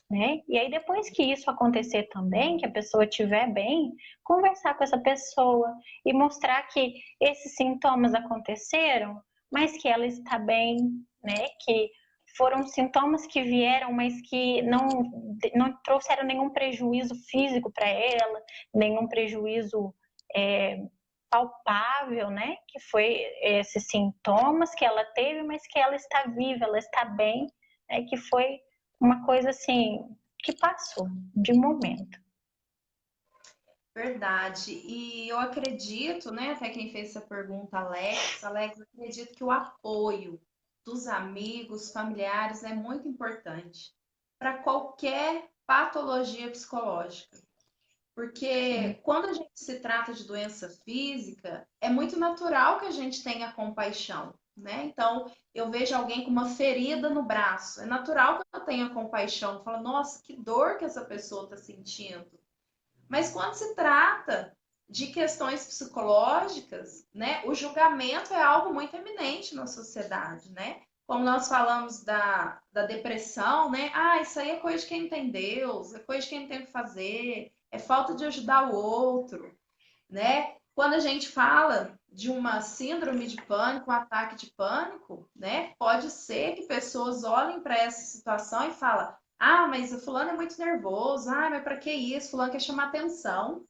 né? E aí depois que isso acontecer também, que a pessoa estiver bem, conversar com essa pessoa e mostrar que esses sintomas aconteceram, mas que ela está bem, né? Que foram sintomas que vieram, mas que não trouxeram nenhum prejuízo físico para ela, nenhum prejuízo palpável, né? Que foi esses sintomas que ela teve, mas que ela está viva, ela está bem, né? Que foi uma coisa assim que passou de momento. Verdade. E eu acredito, né, até quem fez essa pergunta, Alex, eu acredito que o apoio dos amigos, familiares é muito importante para qualquer patologia psicológica. Porque Sim, quando a gente se trata de doença física, é muito natural que a gente tenha compaixão, né? Então, eu vejo alguém com uma ferida no braço, é natural que eu tenha compaixão, falo, nossa, que dor que essa pessoa está sentindo. Mas quando se trata de questões psicológicas, né, o julgamento é algo muito eminente na sociedade, né? Como nós falamos da depressão, né? Ah, isso aí é coisa de quem tem Deus, é coisa de quem não tem o que fazer, é falta de ajudar o outro, né? Quando a gente fala de uma síndrome de pânico, um ataque de pânico, né? Pode ser que pessoas olhem para essa situação e falem: ah, mas o fulano é muito nervoso, ah, mas para que isso? Fulano quer chamar atenção,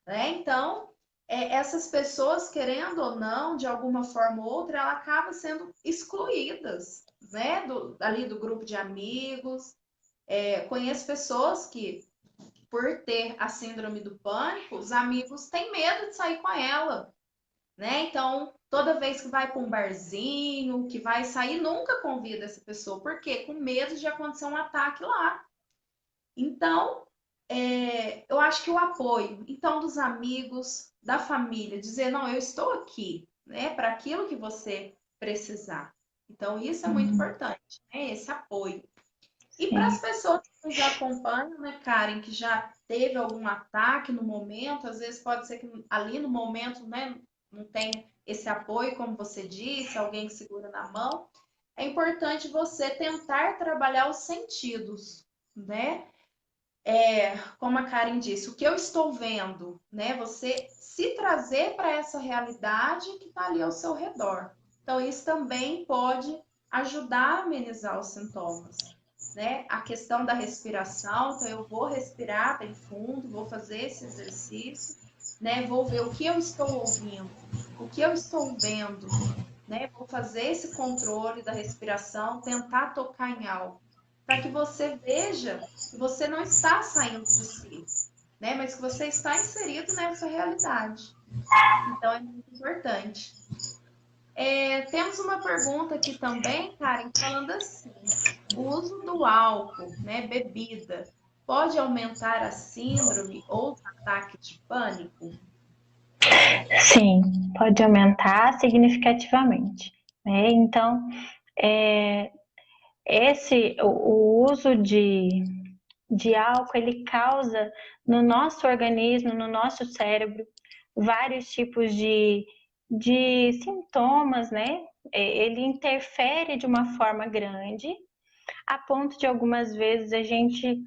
né? Então, essas pessoas, querendo ou não, de alguma forma ou outra, ela acaba sendo excluídas, né? Ali do grupo de amigos. Conheço pessoas que por ter a síndrome do pânico, os amigos têm medo de sair com ela, né? Então, toda vez que vai para um barzinho, que vai sair, nunca convida essa pessoa. Por quê? Com medo de acontecer um ataque lá. Então, eu acho que o apoio, então, dos amigos, da família, dizer, não, eu estou aqui, né, para aquilo que você precisar. Então, isso é muito importante, né, esse apoio. E para as sim, pessoas que nos acompanham, né, Karen, que já teve algum ataque no momento, às vezes pode ser que ali no momento, né, não tem esse apoio, como você disse, alguém que segura na mão. É importante você tentar trabalhar os sentidos, né? Como a Karen disse, o que eu estou vendo, né? Você se trazer para essa realidade que está ali ao seu redor. Então, isso também pode ajudar a amenizar os sintomas, né? A questão da respiração, então eu vou respirar bem fundo, vou fazer esse exercício, né? Vou ver o que eu estou ouvindo, o que eu estou vendo, né? Vou fazer esse controle da respiração, tentar tocar em algo, para que você veja que você não está saindo de si, né? Mas que você está inserido nessa realidade. Então é muito importante. Temos uma pergunta aqui também, Karen, falando assim: o uso do álcool, né, bebida, pode aumentar a síndrome ou os ataques de pânico? sim, pode aumentar significativamente, né? Então, é, o uso de álcool, ele causa no nosso organismo, no nosso cérebro, vários tipos de sintomas, né? Ele interfere de uma forma grande, a ponto de algumas vezes a gente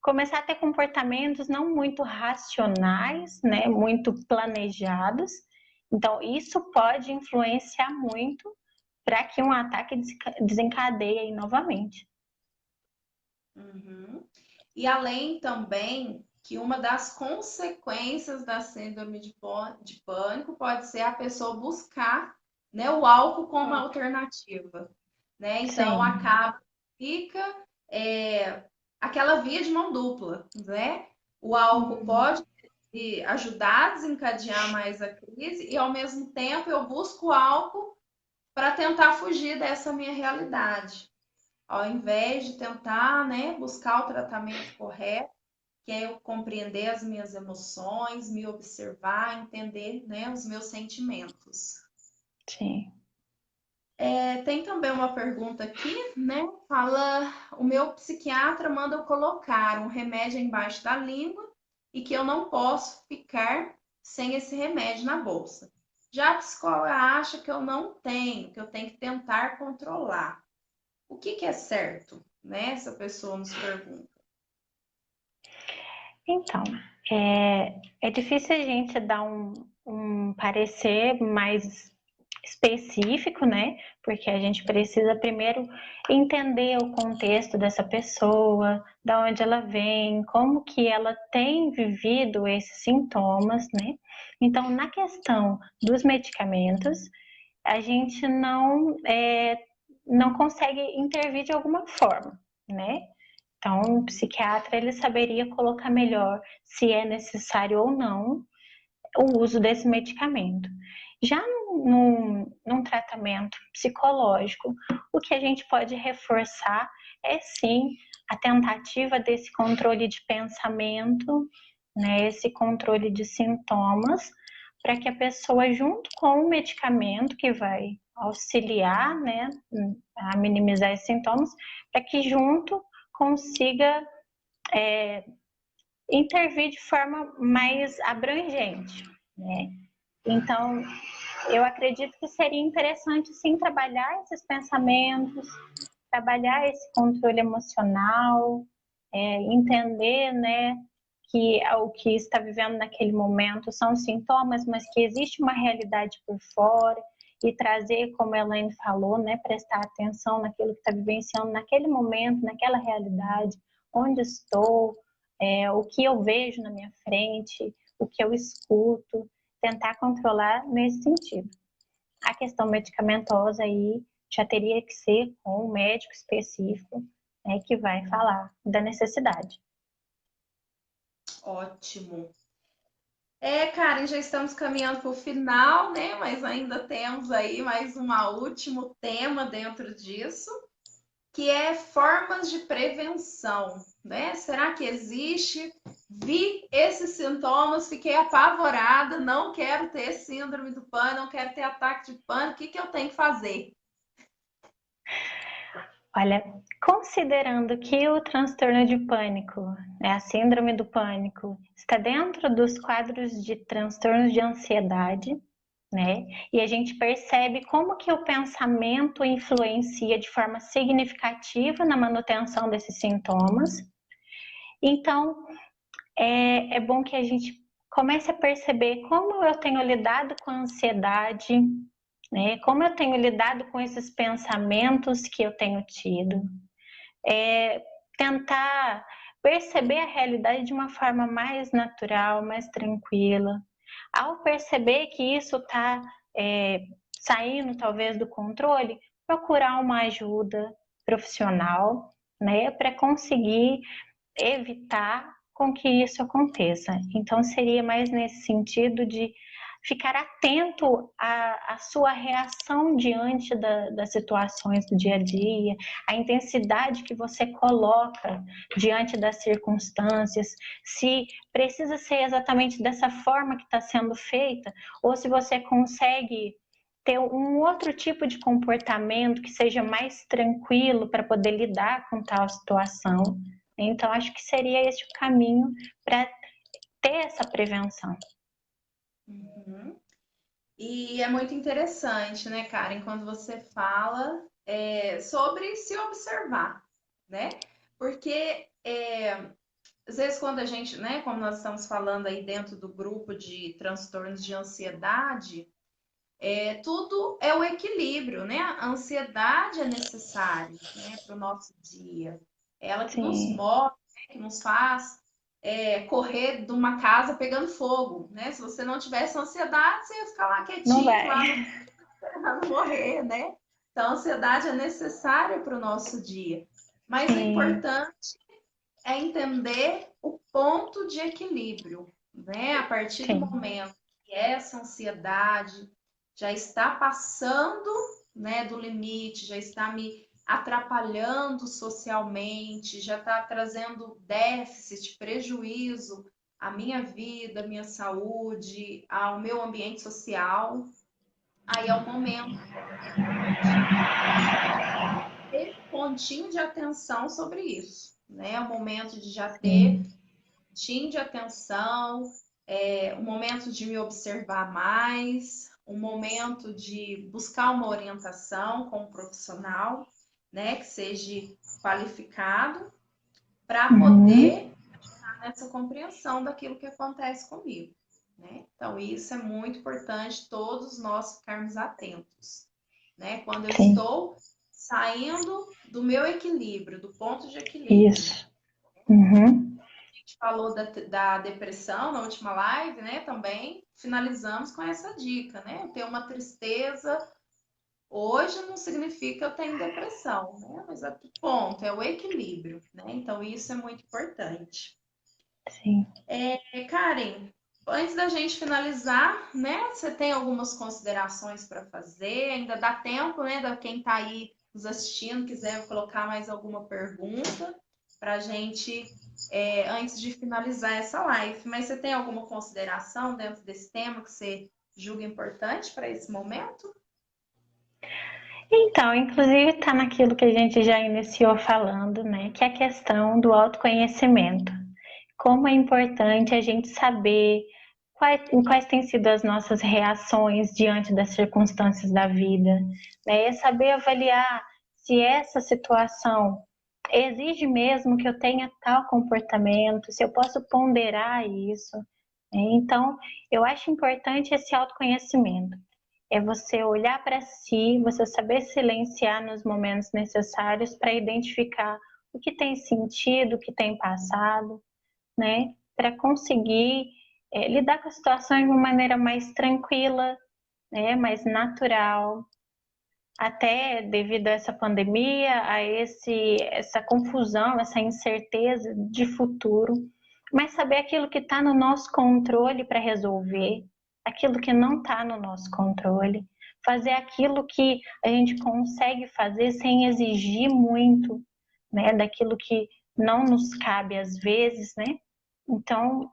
começar a ter comportamentos não muito racionais, né? Muito planejados. Então, isso pode influenciar muito para que um ataque desencadeie aí novamente. Uhum. E além também que uma das consequências da síndrome de pânico pode ser a pessoa buscar, né, o álcool como alternativa, né? Então Sim, fica aquela via de mão dupla, né? O álcool pode ajudar a desencadear mais a crise e ao mesmo tempo eu busco o álcool para tentar fugir dessa minha realidade ao invés de tentar, né, buscar o tratamento correto, que é eu compreender as minhas emoções, me observar, entender, né, os meus sentimentos. sim. Tem também uma pergunta aqui, né? Fala, o meu psiquiatra manda eu colocar um remédio embaixo da língua e que eu não posso ficar sem esse remédio na bolsa. Já a psicóloga acha que eu não tenho, que eu tenho que tentar controlar. o que que é certo, né? Essa pessoa nos pergunta. Então, é difícil a gente dar um parecer mais específico, né? Porque a gente precisa primeiro entender o contexto dessa pessoa, da onde ela vem, como que ela tem vivido esses sintomas, né? Então, na questão dos medicamentos, a gente não consegue intervir de alguma forma, né? Então, o psiquiatra ele saberia colocar melhor se é necessário ou não o uso desse medicamento. Já num tratamento psicológico, o que a gente pode reforçar é sim a tentativa desse controle de pensamento, né, esse controle de sintomas, para que a pessoa, junto com o medicamento que vai auxiliar, né, a minimizar esses sintomas, para que junto consiga intervir de forma mais abrangente, né? Então, eu acredito que seria interessante sim trabalhar esses pensamentos, trabalhar esse controle emocional, entender, né, que o que está vivendo naquele momento são sintomas, mas que existe uma realidade por fora e trazer, como a Elaine falou, né, prestar atenção naquilo que está vivenciando naquele momento, naquela realidade, onde estou, o que eu vejo na minha frente, o que eu escuto, tentar controlar nesse sentido. A questão medicamentosa aí já teria que ser com um médico específico, né, que vai falar da necessidade. Ótimo. Karen, já estamos caminhando para o final, né? Mas ainda temos aí mais um último tema dentro disso, que é formas de prevenção, né? Será que existe? Vi esses sintomas, fiquei apavorada, não quero ter síndrome do pânico, não quero ter ataque de pânico, o que que eu tenho que fazer? Olha, considerando que o transtorno de pânico, né, a síndrome do pânico, está dentro dos quadros de transtornos de ansiedade, né? E a gente percebe como que o pensamento influencia de forma significativa na manutenção desses sintomas. Então, é bom que a gente comece a perceber como eu tenho lidado com a ansiedade, né? Como eu tenho lidado com esses pensamentos que eu tenho tido. Tentar perceber a realidade de uma forma mais natural, mais tranquila. Ao perceber que isso está saindo talvez do controle, procurar uma ajuda profissional, né, para conseguir evitar com que isso aconteça. Então, seria mais nesse sentido de ficar atento à sua reação diante das situações do dia a dia, a intensidade que você coloca diante das circunstâncias, se precisa ser exatamente dessa forma que está sendo feita, ou se você consegue ter um outro tipo de comportamento que seja mais tranquilo para poder lidar com tal situação. Então, acho que seria esse o caminho para ter essa prevenção. Uhum. E é muito interessante, né, Karen, quando você fala sobre se observar, né? Porque às vezes quando a gente, né, como nós estamos falando aí dentro do grupo de transtornos de ansiedade, tudo é o equilíbrio, né? A ansiedade é necessária, né, para o nosso dia. Ela que nos Sim, move, né, que nos faz correr de uma casa pegando fogo, né? Se você não tivesse ansiedade, você ia ficar lá não quietinho, vai. lá no esperando morrer, né? Então, a ansiedade é necessária para o nosso dia. Mas o Sim, importante é entender o ponto de equilíbrio, né? A partir do sim, momento que essa ansiedade já está passando, né, do limite, já está me atrapalhando socialmente, já está trazendo déficit, prejuízo à minha vida, à minha saúde, ao meu ambiente social, aí é o momento ter pontinho de atenção sobre isso, né? É o momento de já ter sim, pontinho de atenção, o momento de me observar mais, o momento de buscar uma orientação com um profissional. né, que seja qualificado para Uhum. poder ajudar nessa compreensão daquilo que acontece comigo, né? Então, isso é muito importante, todos nós ficarmos atentos, né? Quando eu Sim, estou saindo do meu equilíbrio, do ponto de equilíbrio. isso. Uhum. A gente falou da depressão na última live, né? Também finalizamos com essa dica, né? Eu tenho uma tristeza hoje não significa que eu tenho depressão, né? Mas é ponto, é o equilíbrio, né? Então isso é muito importante. Sim. Karen, antes da gente finalizar, né? Você tem algumas considerações para fazer? Ainda dá tempo, né? Da quem está aí nos assistindo, quiser colocar mais alguma pergunta para a gente, antes de finalizar essa live. Mas você tem alguma consideração dentro desse tema que você julga importante para esse momento? Então, inclusive está naquilo que a gente já iniciou falando, né? Que é a questão do autoconhecimento. Como é importante a gente saber quais têm sido as nossas reações diante das circunstâncias da vida, né? É saber avaliar se essa situação exige mesmo que eu tenha tal comportamento, se eu posso ponderar isso, né? Então, eu acho importante esse autoconhecimento. É você olhar para si, você saber silenciar nos momentos necessários para identificar o que tem sentido, o que tem passado, né? Para conseguir lidar com a situação de uma maneira mais tranquila, né? Mais natural. Até devido a essa pandemia, a essa confusão, essa incerteza de futuro, mas saber aquilo que está no nosso controle para resolver, aquilo que não está no nosso controle, fazer aquilo que a gente consegue fazer sem exigir muito, né, daquilo que não nos cabe às vezes, né? Então,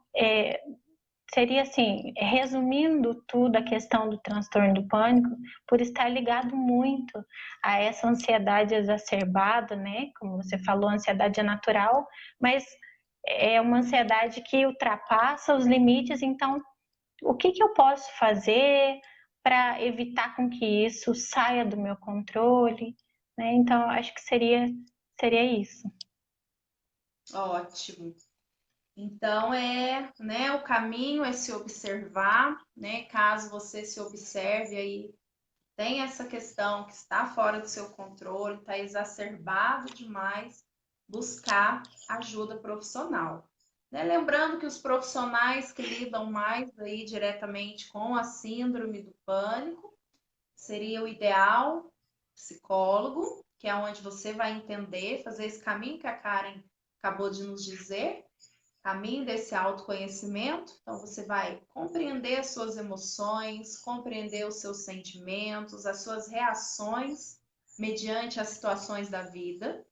seria assim, resumindo tudo, a questão do transtorno do pânico, por estar ligado muito a essa ansiedade exacerbada, né? Como você falou, a ansiedade é natural, mas é uma ansiedade que ultrapassa os limites. Então, o que que eu posso fazer para evitar com que isso saia do meu controle, né? Então, acho que seria isso. Ótimo. Então né, o caminho é se observar, né? Caso você se observe aí, tem essa questão que está fora do seu controle, está exacerbado demais, buscar ajuda profissional. Né? Lembrando que os profissionais que lidam mais aí diretamente com a síndrome do pânico, seria o ideal psicólogo, que é onde você vai entender, fazer esse caminho que a Karen acabou de nos dizer, caminho desse autoconhecimento. Então, você vai compreender as suas emoções, compreender os seus sentimentos, as suas reações mediante as situações da vida.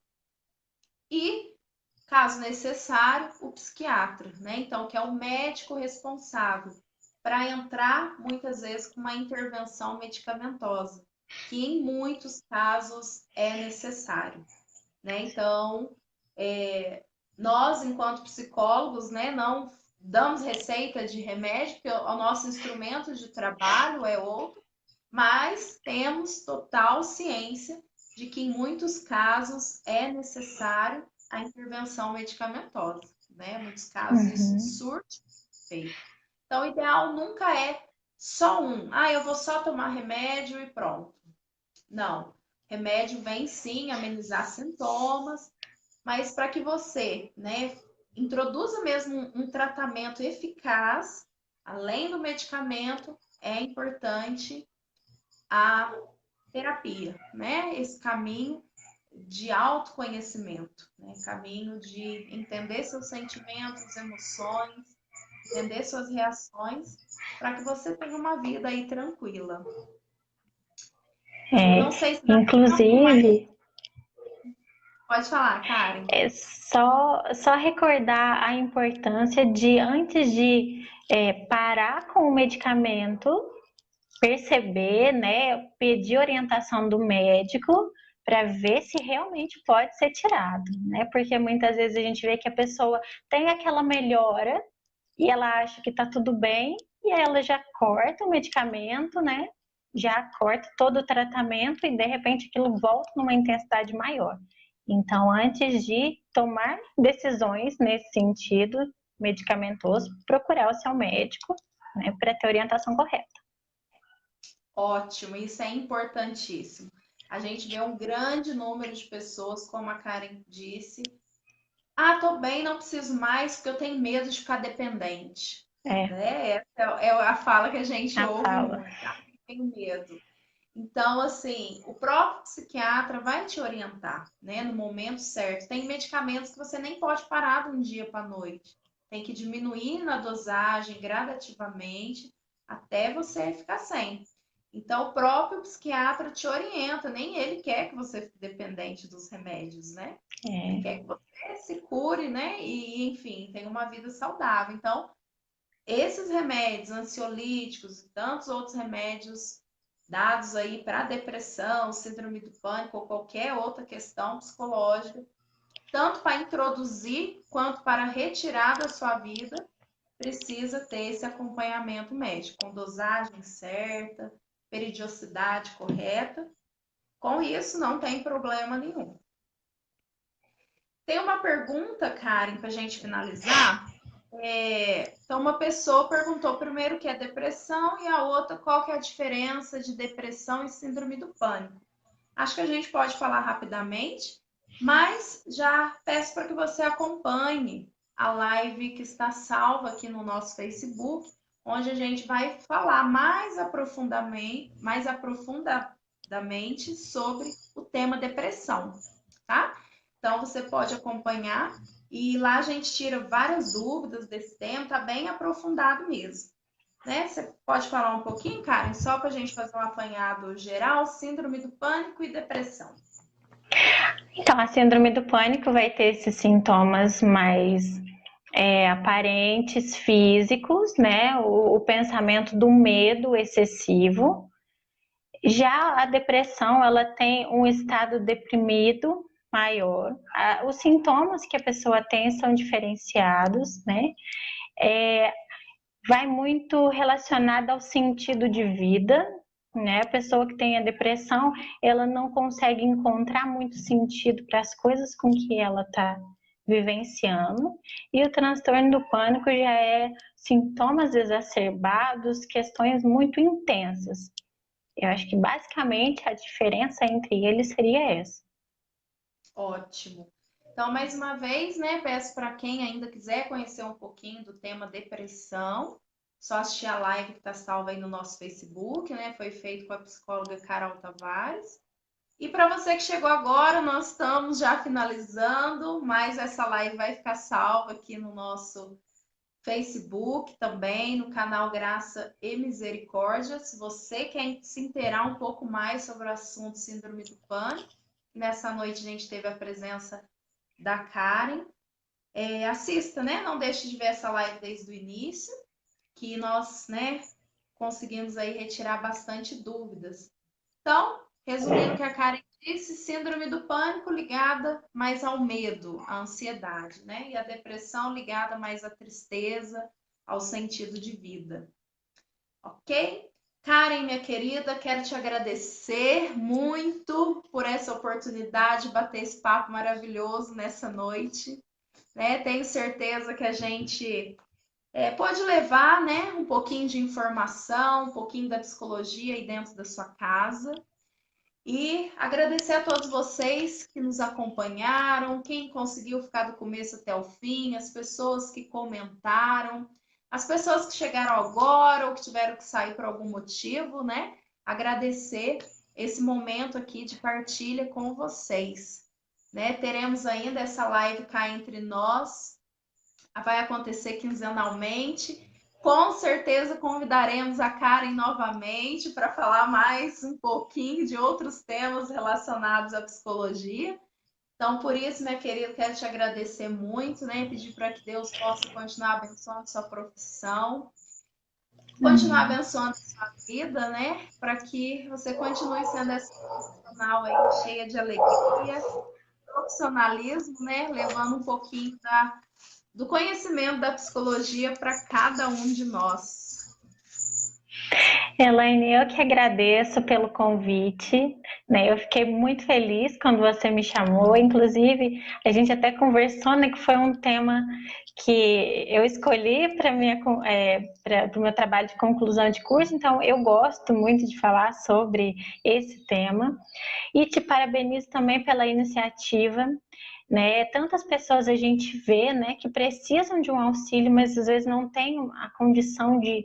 E, caso necessário, o psiquiatra, né? Então, que é o médico responsável para entrar, muitas vezes, com uma intervenção medicamentosa, que em muitos casos é necessário, né? Então, nós, enquanto psicólogos, né, não damos receita de remédio, porque o nosso instrumento de trabalho é outro, mas temos total ciência de que em muitos casos é necessário a intervenção medicamentosa, né? Em muitos casos isso Uhum. surte efeito. Então, o ideal nunca é só um, eu vou só tomar remédio e pronto. Não, remédio vem sim amenizar sintomas, mas para que você, né, introduza mesmo um tratamento eficaz, além do medicamento, é importante a terapia, né? Esse caminho de autoconhecimento, né? Caminho de entender seus sentimentos, emoções, entender suas reações, para que você tenha uma vida aí tranquila. É, Não sei se dá tempo, mas inclusive, pode falar, Karen. é só recordar a importância de, antes de parar com o medicamento, perceber, né, pedir orientação do médico para ver se realmente pode ser tirado, né? Porque muitas vezes a gente vê que a pessoa tem aquela melhora e ela acha que tá tudo bem e aí ela já corta o medicamento, né? já corta todo o tratamento e de repente aquilo volta numa intensidade maior. Então, antes de tomar decisões nesse sentido medicamentoso, procurar o seu médico, né, para ter a orientação correta. Ótimo, isso é importantíssimo. A gente vê um grande número de pessoas, como a Karen disse, tô bem, não preciso mais porque eu tenho medo de ficar dependente. Né? Essa é a fala que a gente ouve muito. Tenho medo. Então, assim, o próprio psiquiatra vai te orientar, né, no momento certo. Tem medicamentos que você nem pode parar de um dia para a noite. Tem que diminuir na dosagem gradativamente até você ficar sem. Então, o próprio psiquiatra te orienta, nem ele quer que você fique dependente dos remédios, né? Ele quer que você se cure, né? E, enfim, tenha uma vida saudável. Então, esses remédios ansiolíticos e tantos outros remédios dados aí para depressão, síndrome do pânico ou qualquer outra questão psicológica, tanto para introduzir quanto para retirar da sua vida, precisa ter esse acompanhamento médico, com dosagem certa, periodicidade correta. Com isso, não tem problema nenhum. Tem uma pergunta, Karen, para a gente finalizar. Então, uma pessoa perguntou primeiro o que é depressão e a outra qual que é a diferença de depressão e síndrome do pânico. Acho que a gente pode falar rapidamente, mas já peço para que você acompanhe a live que está salva aqui no nosso Facebook, onde a gente vai falar mais aprofundadamente sobre o tema depressão, tá? Então, você pode acompanhar e lá a gente tira várias dúvidas desse tema, tá bem aprofundado mesmo. Né? Você pode falar um pouquinho, Karen, só para a gente fazer um apanhado geral, síndrome do pânico e depressão. Então, a síndrome do pânico vai ter esses sintomas mais aparentes, físicos, né? O pensamento do medo excessivo. Já a depressão, ela tem um estado deprimido maior. Os sintomas que a pessoa tem são diferenciados, né? Vai muito relacionado ao sentido de vida, né? A pessoa que tem a depressão, ela não consegue encontrar muito sentido para as coisas com que ela está vivenciando. E o transtorno do pânico já é sintomas exacerbados, questões muito intensas. Eu acho que basicamente a diferença entre eles seria essa. Ótimo. Então, mais uma vez, né, peço para quem ainda quiser conhecer um pouquinho do tema depressão, só assistir a live que está salva aí no nosso Facebook, né? Foi feito com a psicóloga Carol Tavares. E para você que chegou agora, nós estamos já finalizando, mas essa live vai ficar salva aqui no nosso Facebook também, no canal Graça e Misericórdia. Se você quer se inteirar um pouco mais sobre o assunto síndrome do pânico, nessa noite a gente teve a presença da Karen. Assista, né? Não deixe de ver essa live desde o início, que nós, né, conseguimos aí retirar bastante dúvidas. Então, resumindo o que a Karen disse, síndrome do pânico ligada mais ao medo, à ansiedade, né? E a depressão ligada mais à tristeza, ao sentido de vida. Ok? Karen, minha querida, quero te agradecer muito por essa oportunidade de bater esse papo maravilhoso nessa noite. Né? Tenho certeza que a gente pode levar, né, um pouquinho de informação, um pouquinho da psicologia aí dentro da sua casa. E agradecer a todos vocês que nos acompanharam, quem conseguiu ficar do começo até o fim, as pessoas que comentaram, as pessoas que chegaram agora ou que tiveram que sair por algum motivo, né? Agradecer esse momento aqui de partilha com vocês. Né? Teremos ainda essa live cá entre nós, vai acontecer quinzenalmente. Com certeza convidaremos a Karen novamente para falar mais um pouquinho de outros temas relacionados à psicologia. Então, por isso, minha querida, quero te agradecer muito, né? Pedir para que Deus possa continuar abençoando sua profissão, continuar abençoando a sua vida, né? Para que você continue sendo essa profissional aí cheia de alegria, profissionalismo, né? Levando um pouquinho do conhecimento da psicologia para cada um de nós. Elaine, eu que agradeço pelo convite, né? Eu fiquei muito feliz quando você me chamou. Inclusive, a gente até conversou, né, que foi um tema que eu escolhi para o meu trabalho de conclusão de curso. Então, eu gosto muito de falar sobre esse tema e te parabenizo também pela iniciativa. Né? Tantas pessoas a gente vê, né, que precisam de um auxílio, mas às vezes não tem a condição de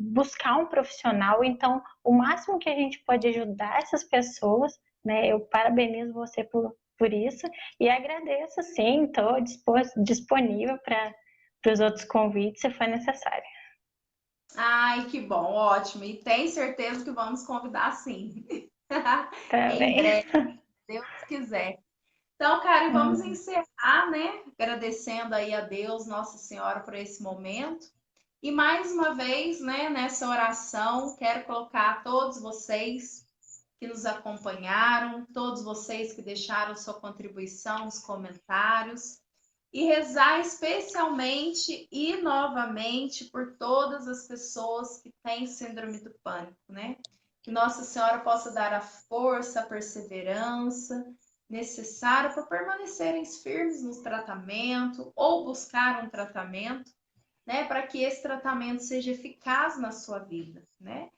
buscar um profissional. Então, o máximo que a gente pode ajudar essas pessoas, né? Eu parabenizo você por isso e agradeço, sim, estou disponível para os outros convites se for necessário. Ai, que bom, ótimo. E tenho certeza que vamos convidar sim. Tá Em bem. breve, se Deus quiser. Então, Karen, vamos Hum. encerrar, né? Agradecendo aí a Deus, Nossa Senhora, por esse momento. E mais uma vez, né, nessa oração, quero colocar todos vocês que nos acompanharam, todos vocês que deixaram sua contribuição nos comentários, e rezar especialmente e novamente por todas as pessoas que têm síndrome do pânico, né? Que Nossa Senhora possa dar a força, a perseverança necessária para permanecerem firmes no tratamento ou buscar um tratamento, né? Para que esse tratamento seja eficaz na sua vida, né?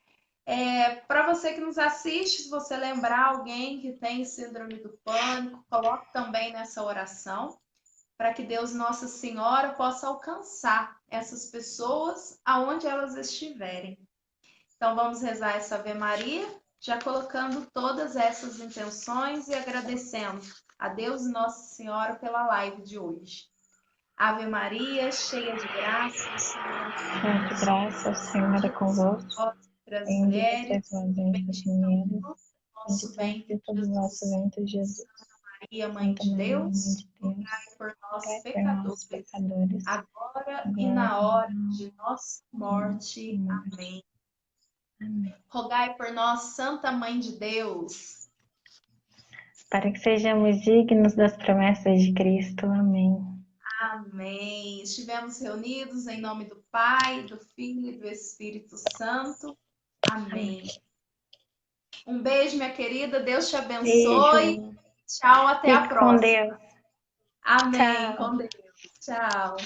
Para você que nos assiste, se você lembrar alguém que tem síndrome do pânico, coloque também nessa oração, para que Deus Nossa Senhora possa alcançar essas pessoas aonde elas estiverem. Então vamos rezar essa Ave Maria, já colocando todas essas intenções e agradecendo a Deus e Nossa Senhora pela live de hoje. Ave Maria, cheia de graça, o Senhor é Cheia de graça, o Senhor é bendita sois convosco. vós entre as Bendita mulheres, sois vós entre as bendito é o mulheres. fruto do nosso Bendito é o ventre, fruto do vosso Jesus. ventre, Jesus. Maria, Mãe Santa de Maria, Mãe Deus, de Deus, rogai por nós, rogai por nós, pecadores, pecadores, agora e agora na e hora na de nossa nossa morte. morte. Amém. Amém. Rogai por nós, Santa Mãe de Deus. Para que sejamos dignos das promessas de Cristo. Amém. Amém. Estivemos reunidos em nome do Pai, do Filho e do Espírito Santo. Amém. Um beijo, minha querida. Deus te abençoe. Beijo. Tchau, até a Fique com próxima. Deus. Amém. Tchau. Com Deus. Tchau.